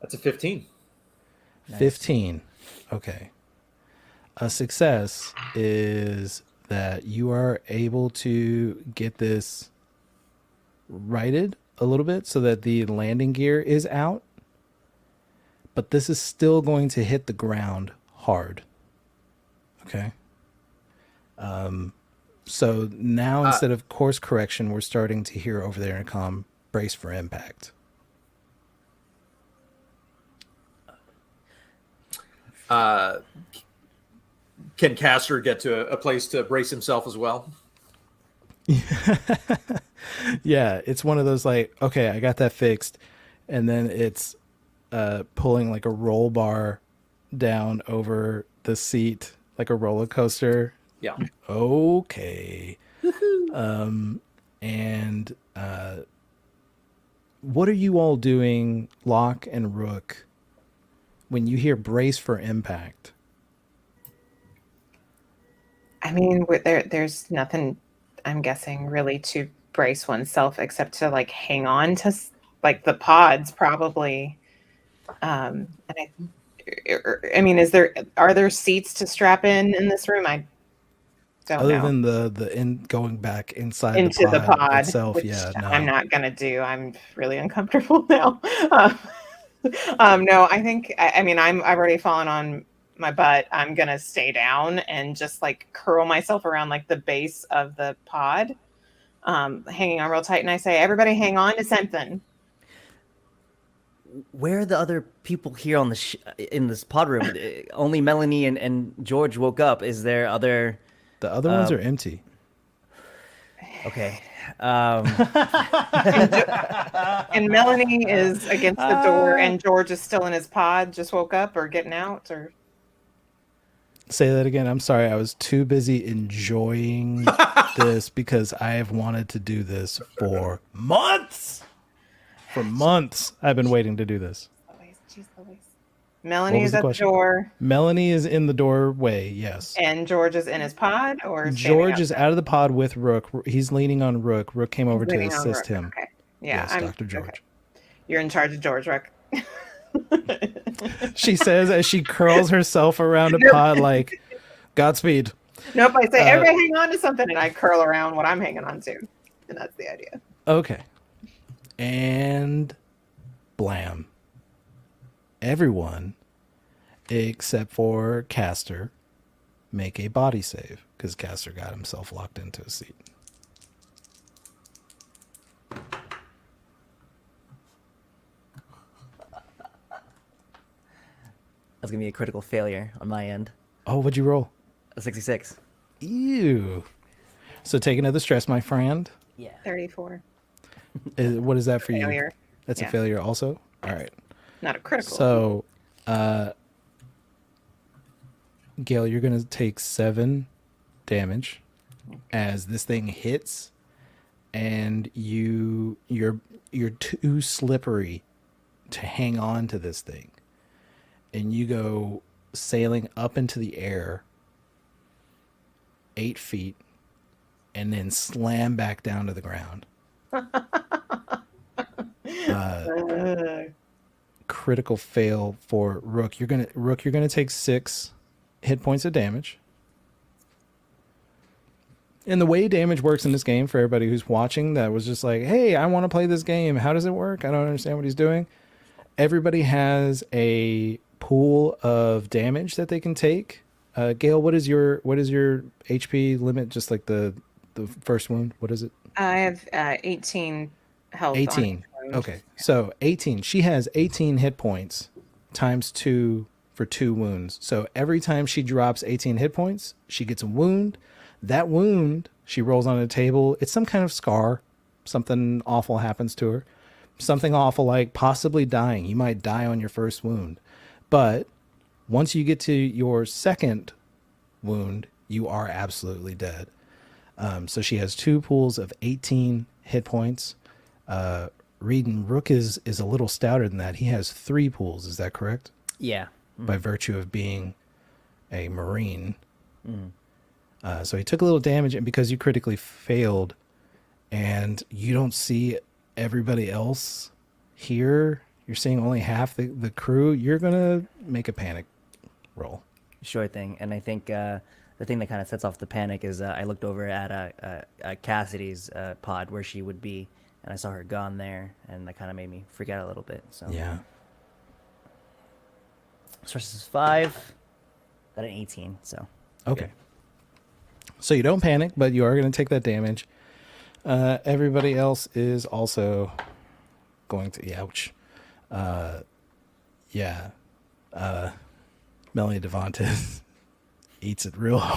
That's a 15. Nice. 15. Okay. A success is that you are able to get this righted a little bit so that the landing gear is out. But this is still going to hit the ground hard. Okay. So now instead of course correction, we're starting to hear over there in comm, brace for impact. Can Castor get to a place to brace himself as well? Yeah, it's one of those like, okay, I got that fixed. And then it's pulling like a roll bar down over the seat, like a roller coaster. Yeah. Okay. What are you all doing, Locke and Rook, when you hear brace for impact? I mean, there's nothing, I'm guessing, really to brace oneself except to like hang on to like the pods, probably. And I mean, are there seats to strap in this room? I don't Other know. than the going back inside Into the pod itself, which yeah, no. I'm not gonna do. I'm really uncomfortable now. No, I think I mean I've already fallen on my butt. I'm gonna stay down and just like curl myself around like the base of the pod, hanging on real tight, and I say, "Everybody, hang on to something." Where are the other people here on in this pod room? Only Melanie and George woke up. Is there other? The other ones are empty. Okay. And Melanie is against the door, and George is still in his pod. Just woke up or getting out, or Say that again. I'm sorry. I was too busy enjoying this because I have wanted to do this for months. For months, I've been waiting to do this. Melanie is at the door. Melanie is in the doorway, yes. And George is in his pod, or George is out of the pod with Rook. He's leaning on Rook. Rook came over to assist him. Okay. Yeah, yes, Dr. George. Okay. You're in charge of George, Rook. She says as she curls herself around a pod like, Godspeed. Nope, I say, everybody hang on to something, and I curl around what I'm hanging on to. And that's the idea. Okay. And blam. Everyone, except for Castor, make a body save, because Castor got himself locked into a seat. That's gonna be a critical failure on my end. Oh, what'd you roll? A 66. Ew. So take another stress, my friend. Yeah. 34. What is that for you? Failure. That's Yeah. a failure also? All right. Not a critical. So, Gail, you're going to take 7 damage as this thing hits, and you're too slippery to hang on to this thing. And you go sailing up into the air 8 feet and then slam back down to the ground. Critical fail for Rook. You're gonna take 6 hit points of damage. And the way damage works in this game, for everybody who's watching that was just like, hey, I want to play this game. How does it work? I don't understand what he's doing. Everybody has a pool of damage that they can take. Gail, what is your HP limit? Just like the first wound. What is it? I have 18 health. 18. Okay. So 18. She has 18 hit points times 2 for 2 wounds. So every time she drops 18 hit points, she gets a wound. That wound, she rolls on a table. It's some kind of scar. Something awful happens to her. Something awful like possibly dying. You might die on your first wound. But once you get to your second wound, you are absolutely dead. So she has 2 pools of 18 hit points. Reed and Rook is a little stouter than that. He has 3 pools. Is that correct? Yeah. By virtue of being a Marine. So he took a little damage, and because you critically failed and you don't see everybody else here, you're seeing only half the crew, you're going to make a panic roll. Sure thing. And I think the thing that kind of sets off the panic is I looked over at Cassidy's pod where she would be, and I saw her gone there, and that kind of made me freak out a little bit. So Yeah. Stress is 5. Got an 18, so. Okay. So you don't panic, but you are going to take that damage. Everybody else is also going to... Ouch. Yeah. Melanie Devontis eats it real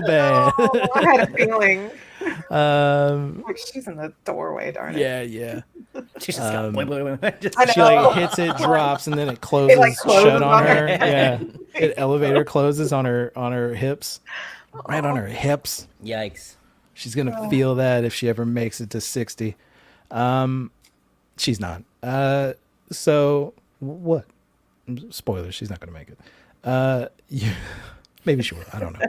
bad. Oh, I had a feeling. Like she's in the doorway, darn it. Yeah. She just got She like hits it, drops, and then it closes, closes shut on on her. her Yeah. It elevator closes on her hips. Right on her hips. Yikes. She's gonna feel that if she ever makes it to 60. She's not. So what? Spoilers, she's not gonna make it. Yeah, maybe she will. I don't know.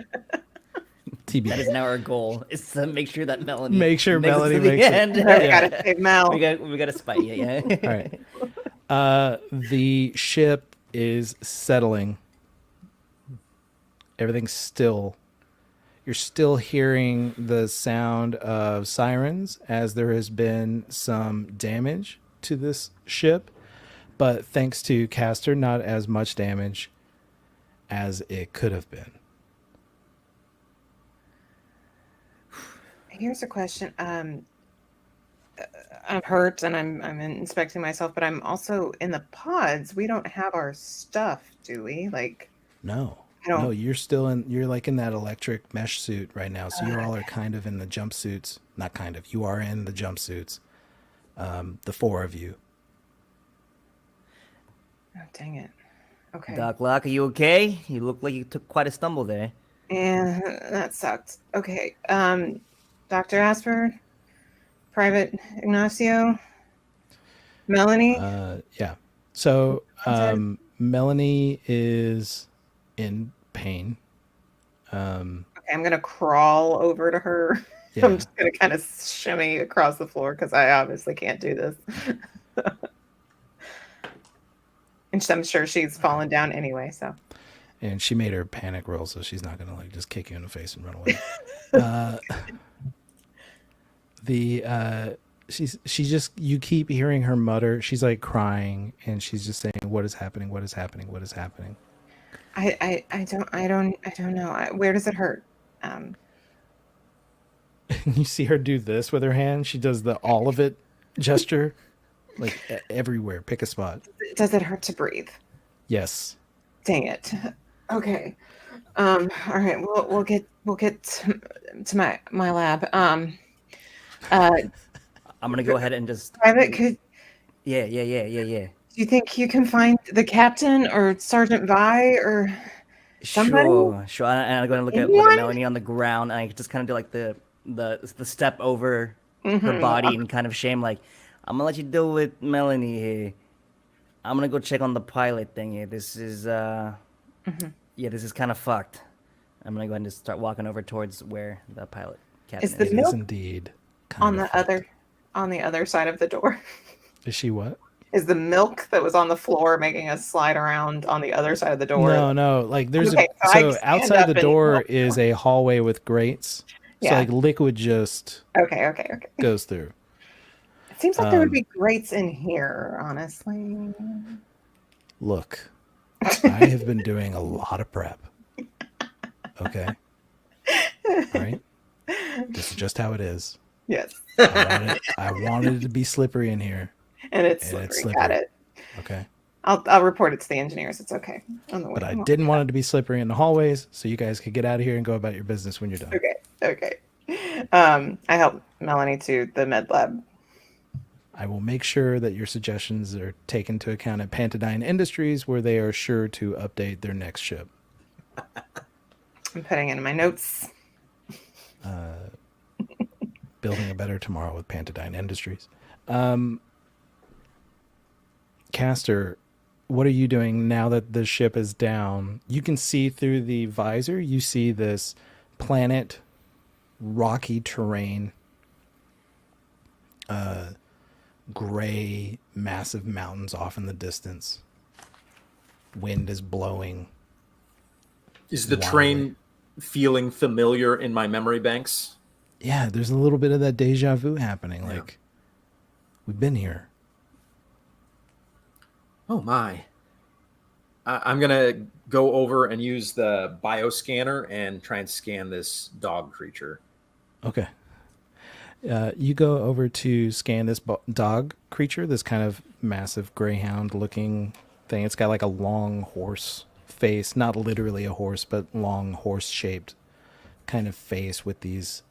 TBD. That is now our goal, is to make sure that Melanie Make sure makes it Melanie to the makes it. end. We gotta save Mel. we got to spite you, yeah. All right. The ship is settling. Everything's still. You're still hearing the sound of sirens as there has been some damage to this ship, but thanks to Castor, not as much damage as it could have been. Here's a question. I'm hurt and I'm inspecting myself, but I'm also in the pods. We don't have our stuff, do we? Like, No. I don't. No, you're like in that electric mesh suit right now. So you all are kind of in the jumpsuits. Not kind of. You are in the jumpsuits. The 4 of you. Oh, dang it. Okay. Doc Lock, are you okay? You look like you took quite a stumble there. Yeah, that sucked. Okay. Dr. Asper, Private Ignacio, Melanie. Yeah. So Melanie is in pain. Okay, I'm gonna crawl over to her. Yeah. I'm just gonna kind of shimmy across the floor because I obviously can't do this. And I'm sure she's fallen down anyway. So. And she made her panic roll, so she's not gonna like just kick you in the face and run away. She just, you keep hearing her mutter. She's like crying, and she's just saying, "What is happening? What is happening? What is happening?" I don't know. Where does it hurt? You see her do this with her hand. She does the all of it gesture, like everywhere. Pick a spot. Does it hurt to breathe? Yes. Dang it. Okay. All right. We'll get to my lab. I'm gonna go ahead and just. Private, could Yeah. do you think you can find the captain or Sergeant Vi or somebody? Sure. And I'm going to look at Anyone? Melanie on the ground, and I just kind of do like the step over Mm-hmm. her body and kind of shame, like, I'm gonna let you deal with Melanie here. I'm gonna go check on the pilot thing here. This is this is kind of fucked. I'm gonna go ahead and just start walking over towards where the pilot cabin Is the It is milk indeed. on kind the of on the other side of the door? Is she what? Is the milk that was on the floor making us slide around on the other side of the door? No. Like there's Okay, so I so stand outside up the and door look. is a hallway with grates. So like liquid just Okay. goes through. It seems like there would be grates in here, honestly. Look, I have been doing a lot of prep. Okay. All right. This is just how it is. Yes. I wanted it to be slippery in here. And it's slippery. Got it. Okay. I'll report it to the engineers. It's okay. But I didn't want it to be slippery in the hallways, so you guys could get out of here and go about your business when you're done. Okay. I helped Melanie to the med lab. I will make sure that your suggestions are taken into account at Pantodine Industries, where they are sure to update their next ship. I'm putting it in my notes. Building a better tomorrow with Pantodine Industries. Castor, what are you doing now that the ship is down? You can see through the visor. You see this planet, rocky terrain, gray, massive mountains off in the distance. Wind is blowing. Is the train feeling familiar in my memory banks? Yeah, there's a little bit of that deja vu happening. Yeah. Like, we've been here. Oh, my. I'm going to go over and use the bioscanner and try and scan this dog creature. Okay. You go over to scan this dog creature, this kind of massive greyhound looking thing. It's got like a long horse face, not literally a horse, but long horse shaped kind of face with these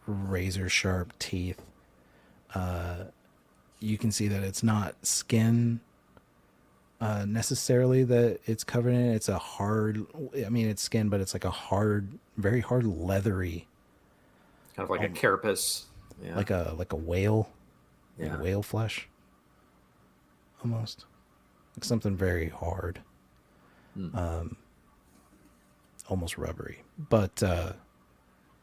razor sharp teeth. You can see that it's not skin necessarily that it's covered in. It's a hard, I mean, it's skin, but it's like a hard, very hard leathery. Kind of like a carapace. Yeah. Like a whale. Yeah. Like whale flesh. Almost. Like something very hard. Almost rubbery. But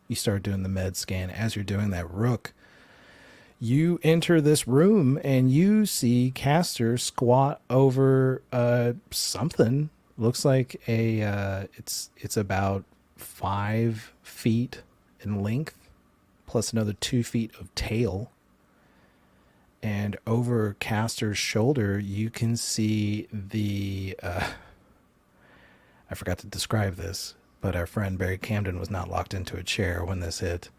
you start doing the med scan. As you're doing that, Rook, you enter this room and you see Castor squat over something. Looks like it's about 5 feet in length, plus another 2 feet of tail. And over Castor's shoulder, you can see the I forgot to describe this, but our friend Barry Camden was not locked into a chair when this hit,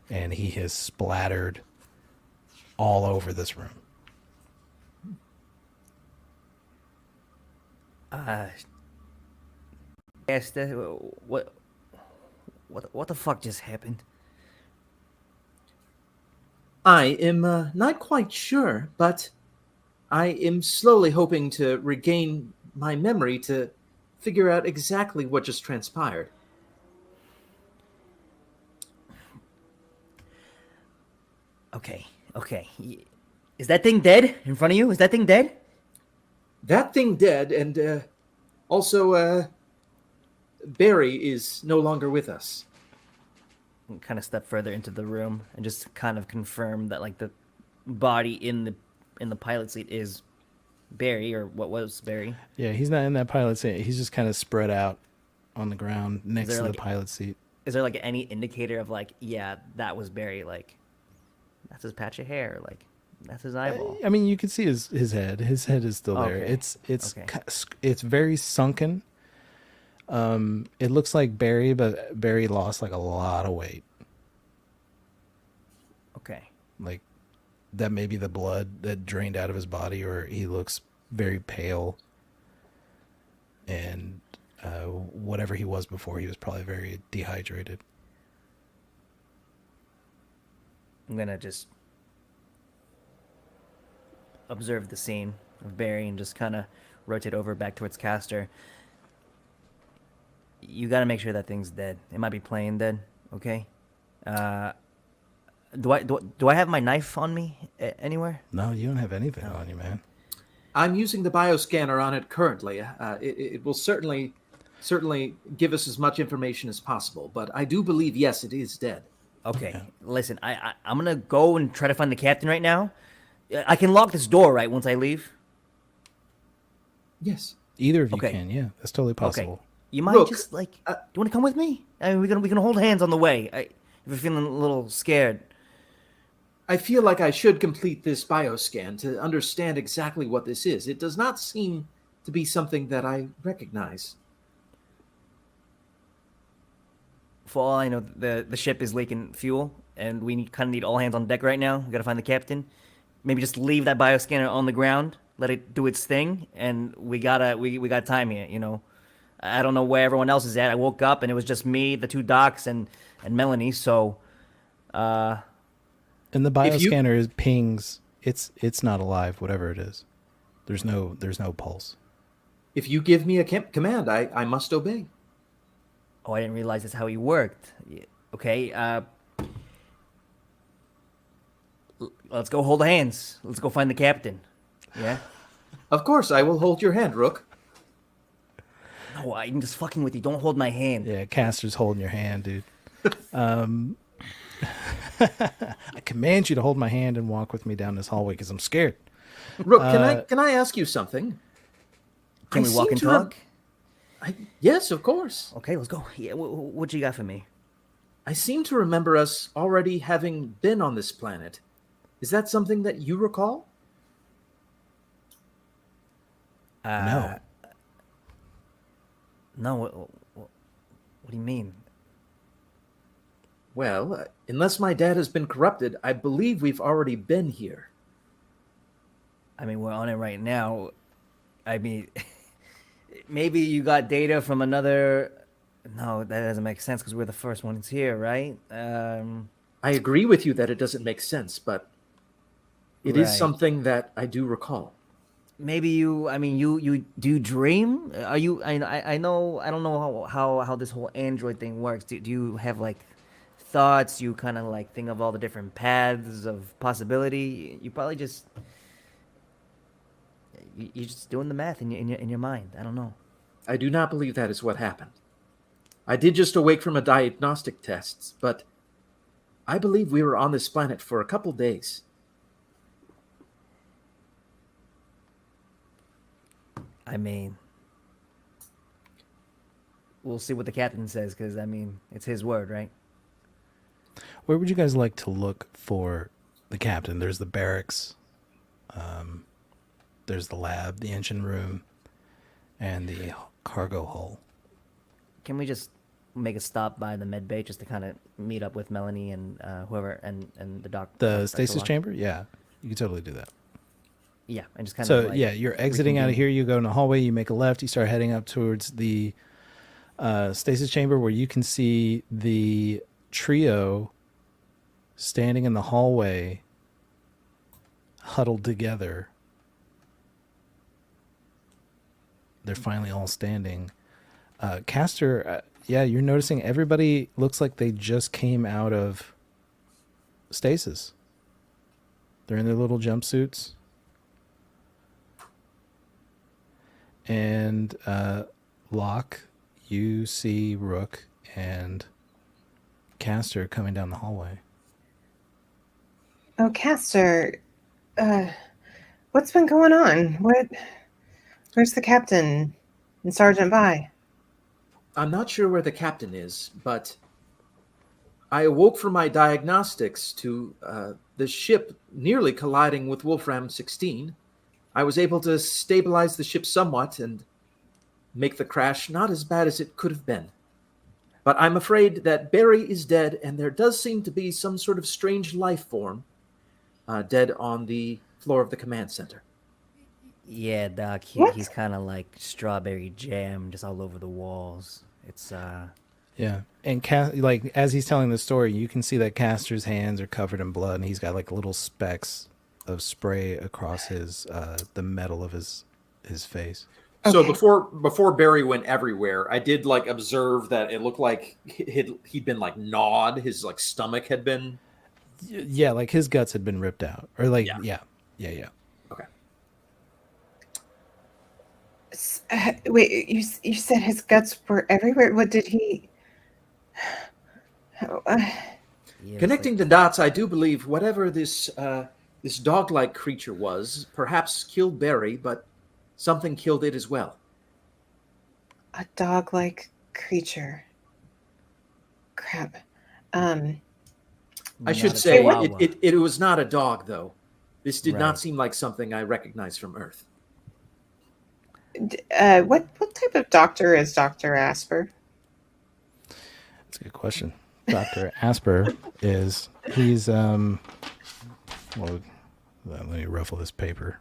and he has splattered all over this room. What the fuck just happened? I am not quite sure, but I am slowly hoping to regain my memory to figure out exactly what just transpired. Okay. Is that thing dead in front of you? Is that thing dead? That thing dead, and also Barry is no longer with us. Kind of step further into the room and just kind of confirm that like the body in the pilot seat is Barry, or what was Barry. Yeah, he's not in that pilot seat. He's just kind of spread out on the ground next to the pilot seat. Is there like any indicator of like, yeah, that was Barry, like that's his patch of hair, like that's his eyeball? I mean, you can see his head. His head is still there. It's very sunken. It looks like Barry, but Barry lost like a lot of weight. Okay. Like that may be the blood that drained out of his body, or he looks very pale. And whatever he was before, he was probably very dehydrated. I'm gonna just observe the scene of Barry and just kind of rotate over back towards Castor. You got to make sure that thing's dead. It might be plain dead, okay? Do I have my knife on me anywhere? No, you don't have anything on you, man. I'm using the bioscanner on it currently. It will certainly give us as much information as possible, but I do believe, yes, it is dead. Okay, yeah. Listen, I'm going to go and try to find the captain right now. I can lock this door, right, once I leave? Yes. Either of you can, yeah. That's totally possible. Okay. You might just, like, do you want to come with me? I mean, we can hold hands on the way. if you're feeling a little scared. I feel like I should complete this bioscan to understand exactly what this is. It does not seem to be something that I recognize. For all I know, the ship is leaking fuel, and we kind of need all hands on deck right now. We gotta find the captain. Maybe just leave that bioscanner on the ground, let it do its thing, and we got time here. You know, I don't know where everyone else is at. I woke up and it was just me, the two docs, and Melanie. So, And the bioscanner is pings. It's not alive, whatever it is. There's no pulse. If you give me a command, I must obey. oh, I didn't realize that's how he worked. Okay, let's go hold hands. Let's go find the captain. Yeah. Of course, I will hold your hand, Rook. No, I'm just fucking with you. Don't hold my hand. Yeah, Castor's holding your hand, dude. I command you to hold my hand and walk with me down this hallway because I'm scared. Rook, can I ask you something? Can we walk and talk? Yes, of course. Okay, let's go. Yeah, what you got for me? I seem to remember us already having been on this planet. Is that something that you recall? No. No, what do you mean? Well, unless my dad has been corrupted, I believe we've already been here. I mean, we're on it right now. I mean, maybe you got data from another... No, that doesn't make sense because we're the first ones here, right? I agree with you that it doesn't make sense, but it is Right. something that I do recall. Maybe you... I mean, you do dream? Are you... I know... I don't know how this whole Android thing works. Do you have, like, thoughts? You kind of, like, think of all the different paths of possibility? You probably just... You're just doing the math in your mind. I don't know. I do not believe that is what happened. I did just awake from a diagnostic test, but I believe we were on this planet for a couple days. I mean, we'll see what the captain says, because, I mean, it's his word, right? Where would you guys like to look for the captain? There's the barracks. There's the lab, the engine room, and the cargo hull. Can we just make a stop by the med bay just to kind of meet up with Melanie and whoever and the doc? The stasis chamber? Yeah, you can totally do that. Yeah, and just kind So, of like yeah, you're exiting out of reconvene. here. You go in a hallway, you make a left, you start heading up towards the stasis chamber where you can see the trio standing in the hallway, huddled together. They're finally all standing. Castor, yeah, you're noticing everybody looks like they just came out of stasis. They're in their little jumpsuits. And Locke, you see Rook and Castor coming down the hallway. Oh, Castor, what's been going on? Where's the captain and Sergeant Vi? I'm not sure where the captain is, but I awoke from my diagnostics to the ship nearly colliding with Wolfram 16. I was able to stabilize the ship somewhat and make the crash not as bad as it could have been. But I'm afraid that Barry is dead, and there does seem to be some sort of strange life form dead on the floor of the command center. Yeah, Doc, What? he's kind of like strawberry jam just all over the walls. It's Yeah. And like as he's telling the story, you can see that Castor's hands are covered in blood and he's got like little specks of spray across his the metal of his face. So Okay. before Barry went everywhere, I did like observe that it looked like he'd been like gnawed. His like stomach had been. Yeah, like his guts had been ripped out. Or like yeah. Okay. Wait, you said his guts were everywhere. What did he? yeah, it's Connecting the dots, I do believe whatever this this dog-like creature was, perhaps killed Barry, but something killed it as well. A dog-like creature. Crap. I should Not a say chihuahua. it was not a dog, though. This did Right. not seem like something I recognized from Earth. What type of doctor is Dr. Asper? That's a good question. Dr. Asper he's well, let me ruffle this paper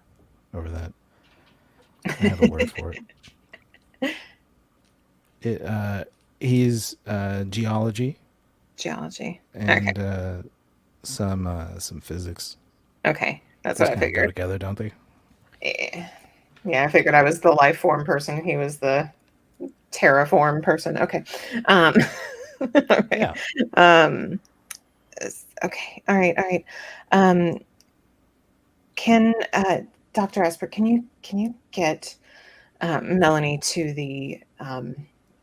over that. I have a word for it. He's geology Geology. and Okay. some physics. Okay. That's Those what I kind of go figured. together, don't they? Yeah, I figured I was the life form person. He was the terraform person. Okay. Okay. Yeah. Okay. All right. All right. Can Dr. Asper, can you get Melanie to the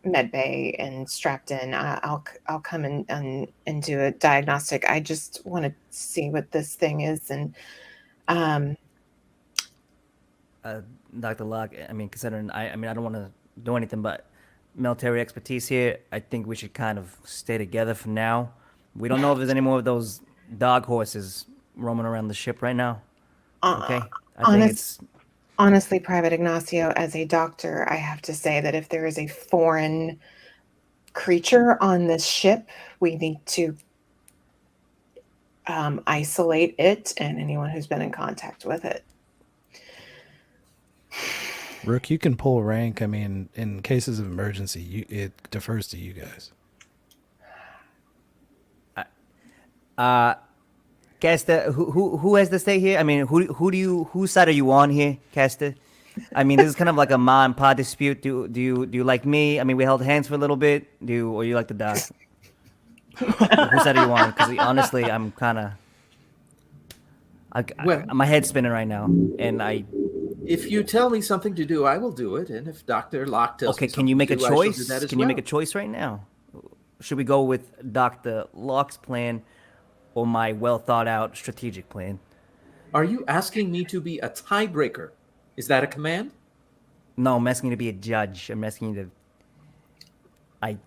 med bay and strapped in? I'll come and do a diagnostic. I just want to see what this thing is. And Dr. Locke, I mean, considering I don't want to do anything, but military expertise here, I think we should kind of stay together for now. We don't know if there's any more of those dog horses roaming around the ship right now. Okay, I think it's honestly, Private Ignacio, as a doctor, I have to say that if there is a foreign creature on this ship, we need to isolate it and anyone who's been in contact with it. Rook, you can pull rank. I mean, in cases of emergency, it defers to you guys. Castor, who has to stay here? I mean, whose side are you on here, Castor? I mean, this is kind of like a ma and pa dispute. Do you like me? I mean, we held hands for a little bit. Or you like the dog? Whose side are you on? Because honestly, I'm kind of, my head's spinning right now, and If you tell me something to do, I will do it. And if Dr. Locke tells me Okay, can you something make to a do, I shall do choice? that as Can you make a well. choice right now? Should we go with Dr. Locke's plan or my well thought out strategic plan? Are you asking me to be a tiebreaker? Is that a command? No, I'm asking you to be a judge. I'm asking you to.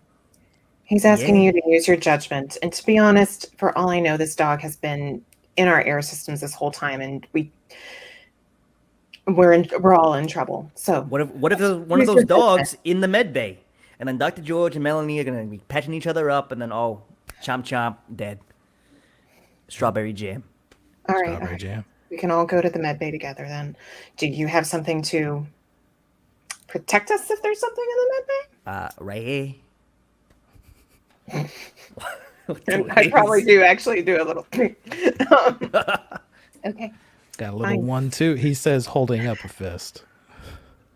He's asking Yeah. you to use your judgment. And to be honest, for all I know, this dog has been in our air systems this whole time, and we're all in trouble. So What if there's one of use those your dogs judgment. in the med bay, and then Dr. George and Melanie are gonna be patching each other up, and then chomp chomp, dead. Strawberry jam. All right, Strawberry jam. we can all go to the med bay together then. Do you have something to protect us if there's something in the med bay? Right here. And I probably do actually do a little. Okay. Got a little 1-2. He says, holding up a fist.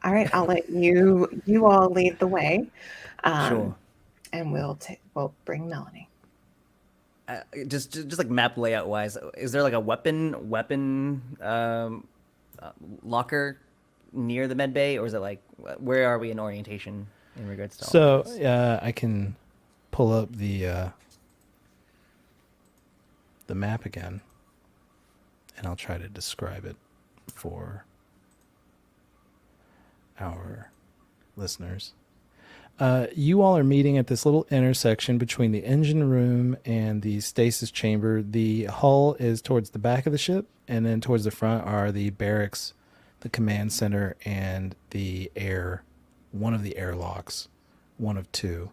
All right, I'll let you all lead the way. Sure. And we'll bring Melanie. Just like map layout wise, is there like a weapon locker near the med bay, or is it like where are we in orientation in regards to all So this? I can pull up the map again, and I'll try to describe it for our listeners. You all are meeting at this little intersection between the engine room and the stasis chamber. The hull is towards the back of the ship, and then towards the front are the barracks, the command center, and one of the airlocks, one of two.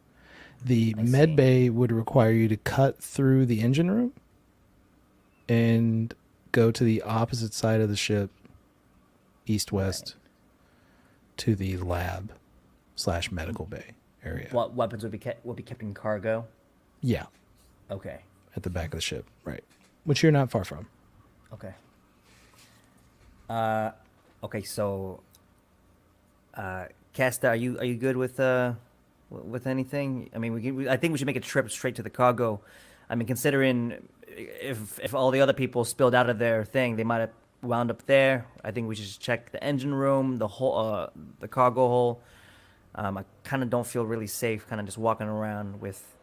The med bay would require you to cut through the engine room and go to the opposite side of the ship, east-west, to the lab/medical bay area. What weapons would be kept in cargo? Yeah, Okay. at the back of the ship, right? Which you're not far from. Okay. Okay. So, Castor, are you good with anything? I mean, I think we should make a trip straight to the cargo. I mean, considering if all the other people spilled out of their thing, they might have wound up there. I think we should just check the engine room, the whole, the cargo hole. I kind of don't feel really safe, kind of just walking around with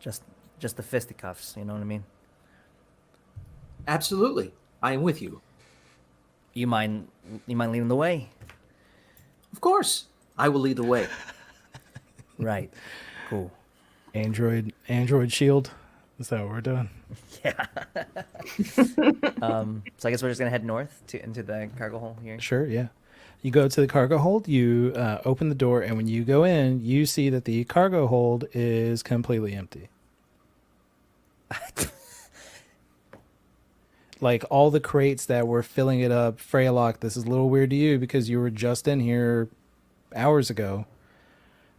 just the fisticuffs. You know what I mean? Absolutely. I am with you. You mind leading the way? Of course. I will lead the way. Right. Cool. Android shield. Is that what we're doing? Yeah. So I guess we're just gonna head north into the cargo hold here. Sure, yeah. You go to the cargo hold, you open the door, and when you go in, you see that the cargo hold is completely empty. Like all the crates that were filling it up, Freya, this is a little weird to you because you were just in here hours ago.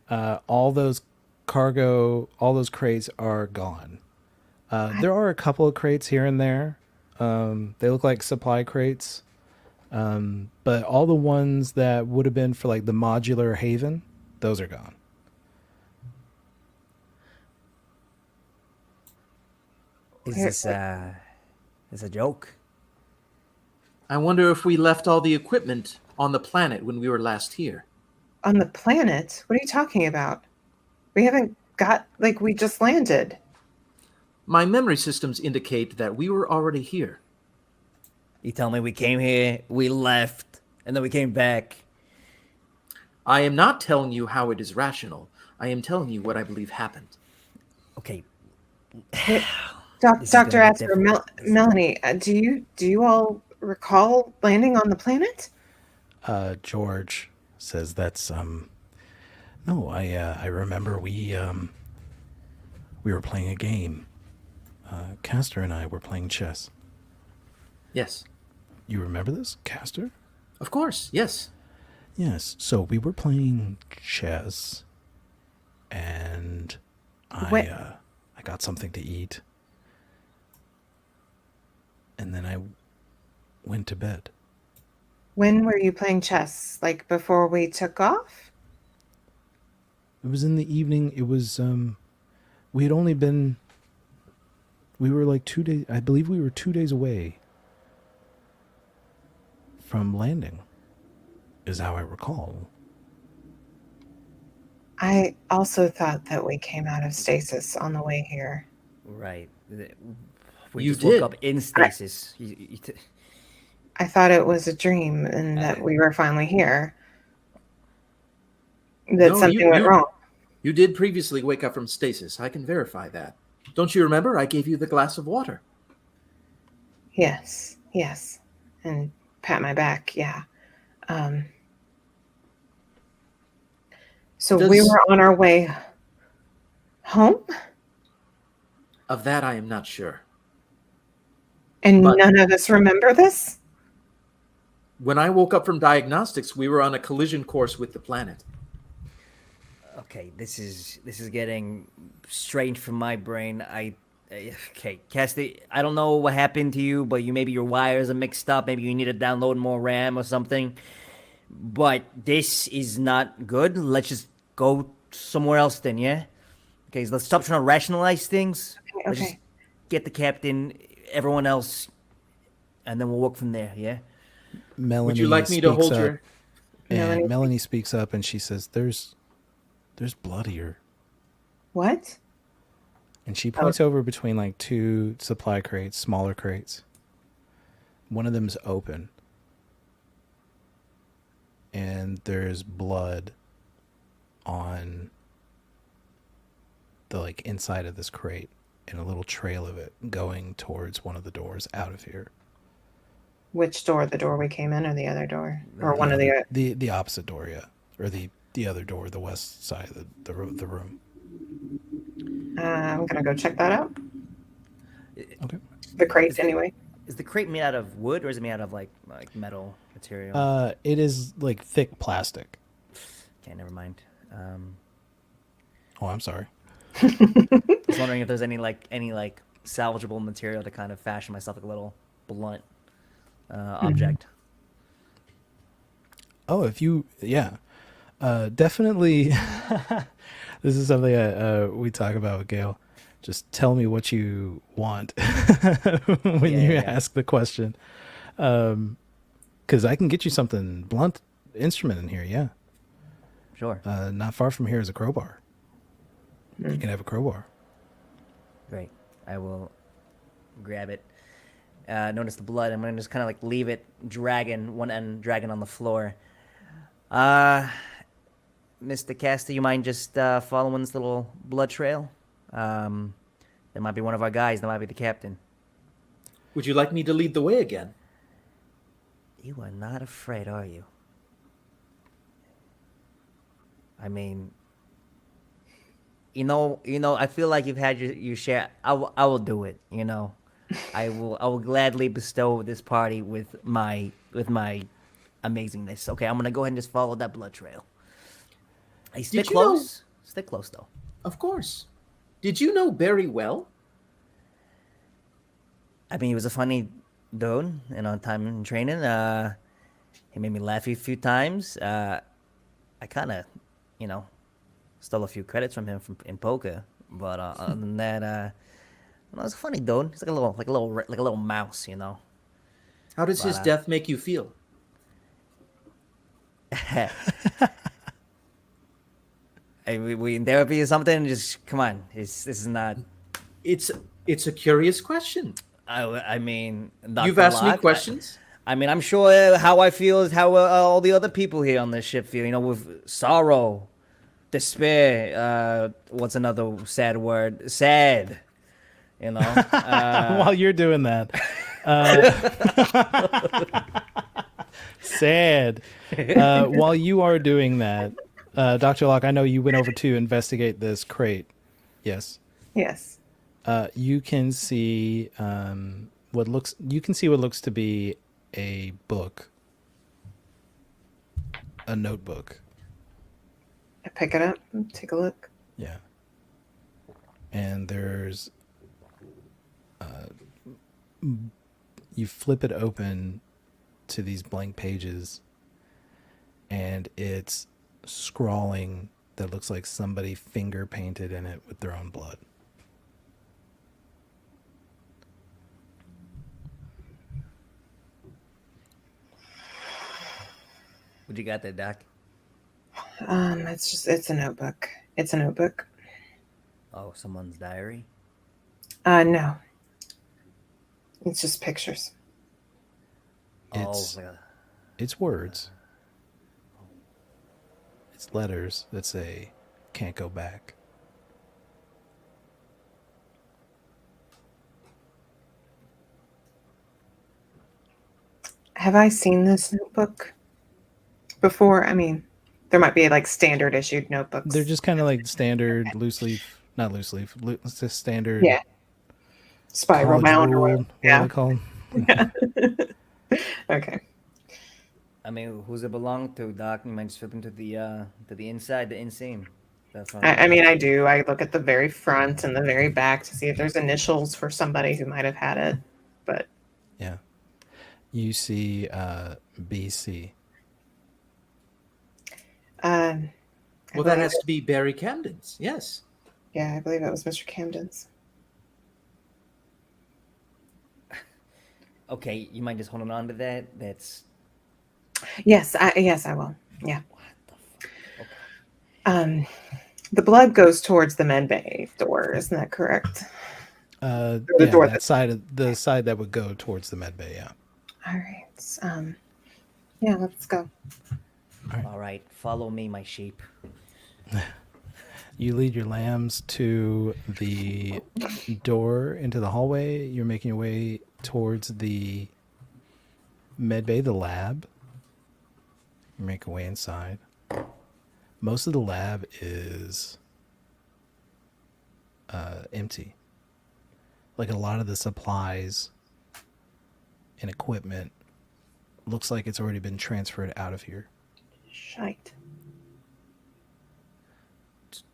All those crates are gone. There are a couple of crates here and there. They look like supply crates. But all the ones that would have been for like the modular haven, those are gone. Is this a joke? I wonder if we left all the equipment on the planet when we were last here. On the planet? What are you talking about? We haven't got, like, we just landed. My memory systems indicate that we were already here. You tell me we came here, we left, and then we came back. I am not telling you how it is rational. I am telling you what I believe happened. Okay. This is Dr. gonna be Asper, different. Melanie, do you all recall landing on the planet? George says that's no, I remember we were playing a game. Castor and I were playing chess. Yes. You remember this, Castor? Of course, yes. Yes. So we were playing chess, and I got something to eat, and then I went to bed. When were you playing chess? Like before we took off? It was in the evening. It was we had only been. We were like 2 days. I believe we were 2 days away from landing, is how I recall. I also thought that we came out of stasis on the way here. Right. We You just woke did. up in stasis. I thought it was a dream and that we were finally here. That No, something went wrong. You did previously wake up from stasis. I can verify that. Don't you remember? I gave you the glass of water. Yes. And pat my back, yeah. So we were on our way home? Of that, I am not sure. And But- none of us remember this? When I woke up from diagnostics, we were on a collision course with the planet. Okay, this is getting strange from my brain. Okay, Castor, I don't know what happened to you, but maybe your wires are mixed up. Maybe you need to download more RAM or something. But this is not good. Let's just go somewhere else then, yeah? Okay, so let's stop trying to rationalize things. Let's just Okay. get the captain, everyone else, and then we'll work from there, yeah? Melanie Would you like me to speaks hold up, your... And Melanie speaks up and she says, "There's blood here." What? And she points over between like two supply crates, smaller crates. One of them's open. And there's blood on the like inside of this crate and a little trail of it going towards one of the doors out of here. Which door? The door we came in or the other door? Or one of the other? The opposite door, yeah. Or the other door, the west side of the room. I'm going to go check that out. Okay. The crate, anyway. Is the crate made out of wood or is it made out of like metal material? It is like thick plastic. Okay, never mind. Oh, I'm sorry. I was wondering if there's any salvageable material to kind of fashion myself like a little blunt object. Oh, definitely. This is something we talk about with Gail. Just tell me what you want when you ask the question. Because I can get you something blunt instrument in here, yeah. Sure. Not far from here is a crowbar. You can have a crowbar. Great. I will grab it. Notice the blood. I'm going to just kind of like leave it dragging, one end dragging on the floor. Mr. Castor, you mind just following this little blood trail? That might be one of our guys. That might be the captain. Would you like me to lead the way again? You are not afraid, are you? I mean, I feel like you've had your share. I will do it. I will gladly bestow this party with my amazingness. Okay, I'm gonna go ahead and just follow that blood trail. Hey, stick Did you know- close. Stick close though. Of course. Did you know Barry well? I mean, he was a funny dude, time in training. He made me laugh a few times. I kind of, stole a few credits from him in poker. But other than that, he's a funny dude. He's like a little mouse, How does his death make you feel? Hey, we in therapy or something? Just come on. This is not. It's a curious question. I mean, You've asked me questions. I mean, I'm sure how I feel is how all the other people here on this ship feel. With sorrow, despair. What's another sad word? Sad. While you're doing that, sad. While you are doing that, Dr. Locke, I know you went over to investigate this crate. Yes. Yes. You can see what looks to be a book, a notebook. I pick it up and take a look. Yeah. And there's you flip it open to these blank pages, and it's scrawling that looks like somebody finger painted in it with their own blood. What you got there, Doc? It's a notebook. It's a notebook. Oh, someone's diary? No. It's just pictures. It's Oh, it's words. It's letters that say "can't go back." Have I seen this notebook before? I mean, there might be like standard issued notebooks. They're just kind of like standard loose leaf, not loose leaf. It's just standard. Yeah. Spiral college bound. ruled, what Yeah. are they called? Okay. I mean, who's it belong to, Doc? You might just flip into the inside, the inseam. That's I mean, I do. I look at the very front and the very back to see if there's initials for somebody who might have had it. But Yeah. You see BC. Well, that has to be Barry Camden's. Yes. Yeah, I believe that was Mr. Camden's. Okay, you mind just holding on to that? That's Yes, I will. Yeah. what the fuck? Okay. The blood goes towards the med bay door, isn't that correct? The door that side that would go towards the med bay. Yeah. All right. Yeah, let's go. All right, follow me, my sheep. You lead your lambs to the door into the hallway. You're making your way towards the med bay, the lab. You make your way inside. Most of the lab is empty. Like a lot of the supplies and equipment looks like it's already been transferred out of here. Shite.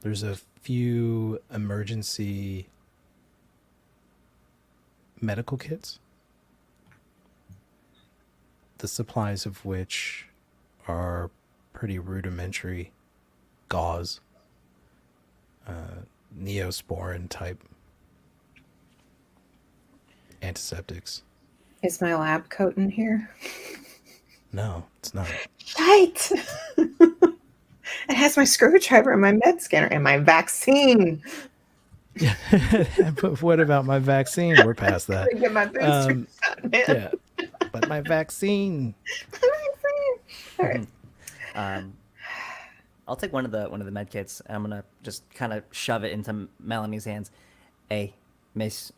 There's a few emergency medical kits, the supplies of which are pretty rudimentary: gauze, neosporin type antiseptics. Is my lab coat in here? No, it's not. Shite! It has my screwdriver and my med scanner and my vaccine. But what about my vaccine? We're past that. Get my booster shot, man. Yeah, but my vaccine. All right. I'll take one of the med kits. I'm gonna just kind of shove it into Melanie's hands. Hey, Miss,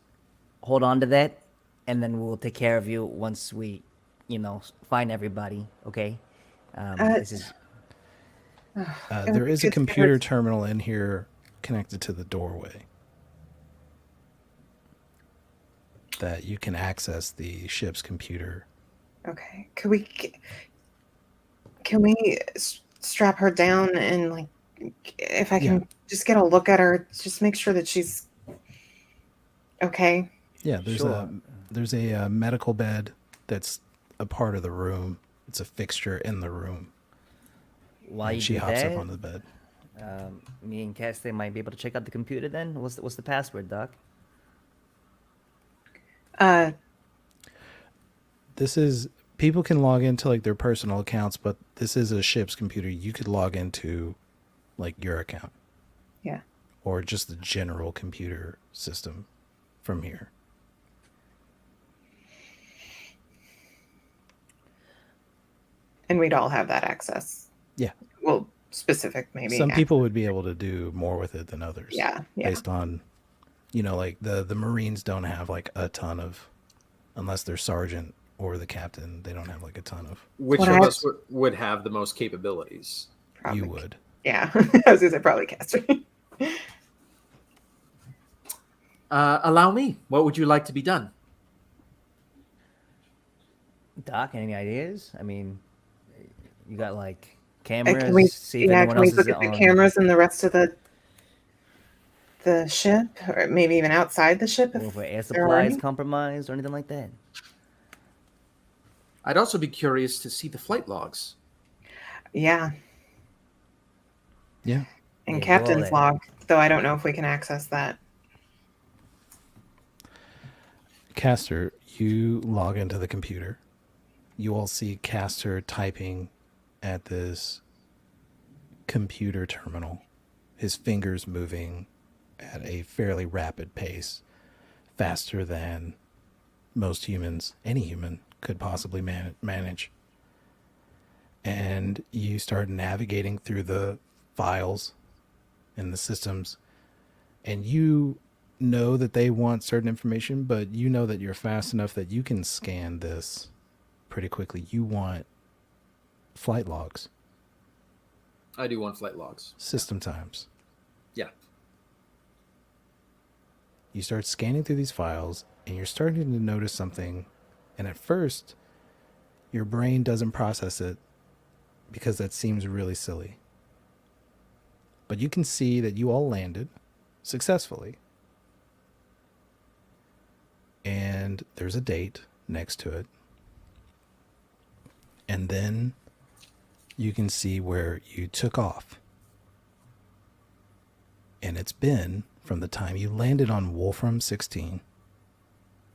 hold on to that, and then we'll take care of you once we, find everybody. Okay. Uh, This is There is a It's computer terminal in here connected to the doorway that you can access the ship's computer. okay. Can we strap her down and like, if I can just get a look at her, just make sure that she's okay. Yeah, sure. there's a medical bed that's a part of the room. It's a fixture in the room. While And you she do hops that, up on the bed. me and Castor might be able to check out the computer. Then what's the password, Doc? Uh, This is people can log into like their personal accounts, but this is a ship's computer. You could log into like your account yeah. or just the general computer system from here. And we'd all have that access. Yeah. Well, specific maybe. Some people would be able to do more with it than others. Yeah. Based on, like the Marines don't have like a ton of, unless they're sergeant or the captain, they don't have like a ton of. Which What of I- us would have the most capabilities? Probably. You would. Yeah. I was gonna say probably Castor. Allow me. What would you like to be done? Doc, any ideas? I mean, you got like cameras. Can we See if anyone can we else is look at the on. cameras and the rest of the ship, or maybe even outside the ship Or if air there are supply is any? compromised or anything like that. I'd also be curious to see the flight logs. Yeah. Yeah. And Yeah, captain's go ahead. log, though I don't know if we can access that. Castor, you log into the computer. You all see Castor typing at this computer terminal, his fingers moving at a fairly rapid pace, faster than most humans, any human, could possibly manage. And you start navigating through the files and the systems, and you know that they want certain information, but you know that you're fast enough that you can scan this pretty quickly. You want flight logs, I do want flight logs. system times. Yeah. You start scanning through these files and you're starting to notice something. And at first, your brain doesn't process it because that seems really silly. But you can see that you all landed successfully. And there's a date next to it. And then you can see where you took off. And it's been from the time you landed on Wolfram 16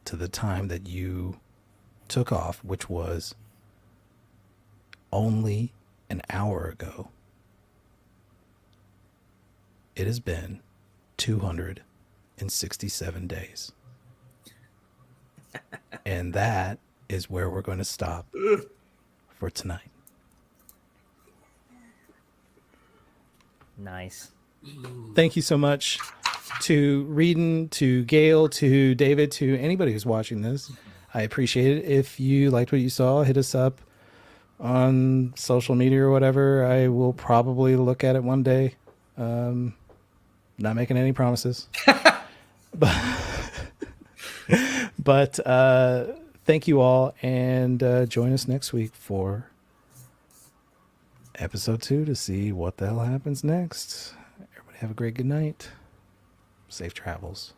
to the time that you took off, which was only an hour ago. It has been 267 days. And that is where we're going to stop for tonight. Nice. Thank you so much to Reedon, to Gail, to David, to anybody who's watching this. I appreciate it. If you liked what you saw, hit us up on social media or whatever. I will probably look at it one day. Not making any promises. But thank you all, and join us next week for episode 2 to see what the hell happens next. Everybody have a great good night. Safe travels.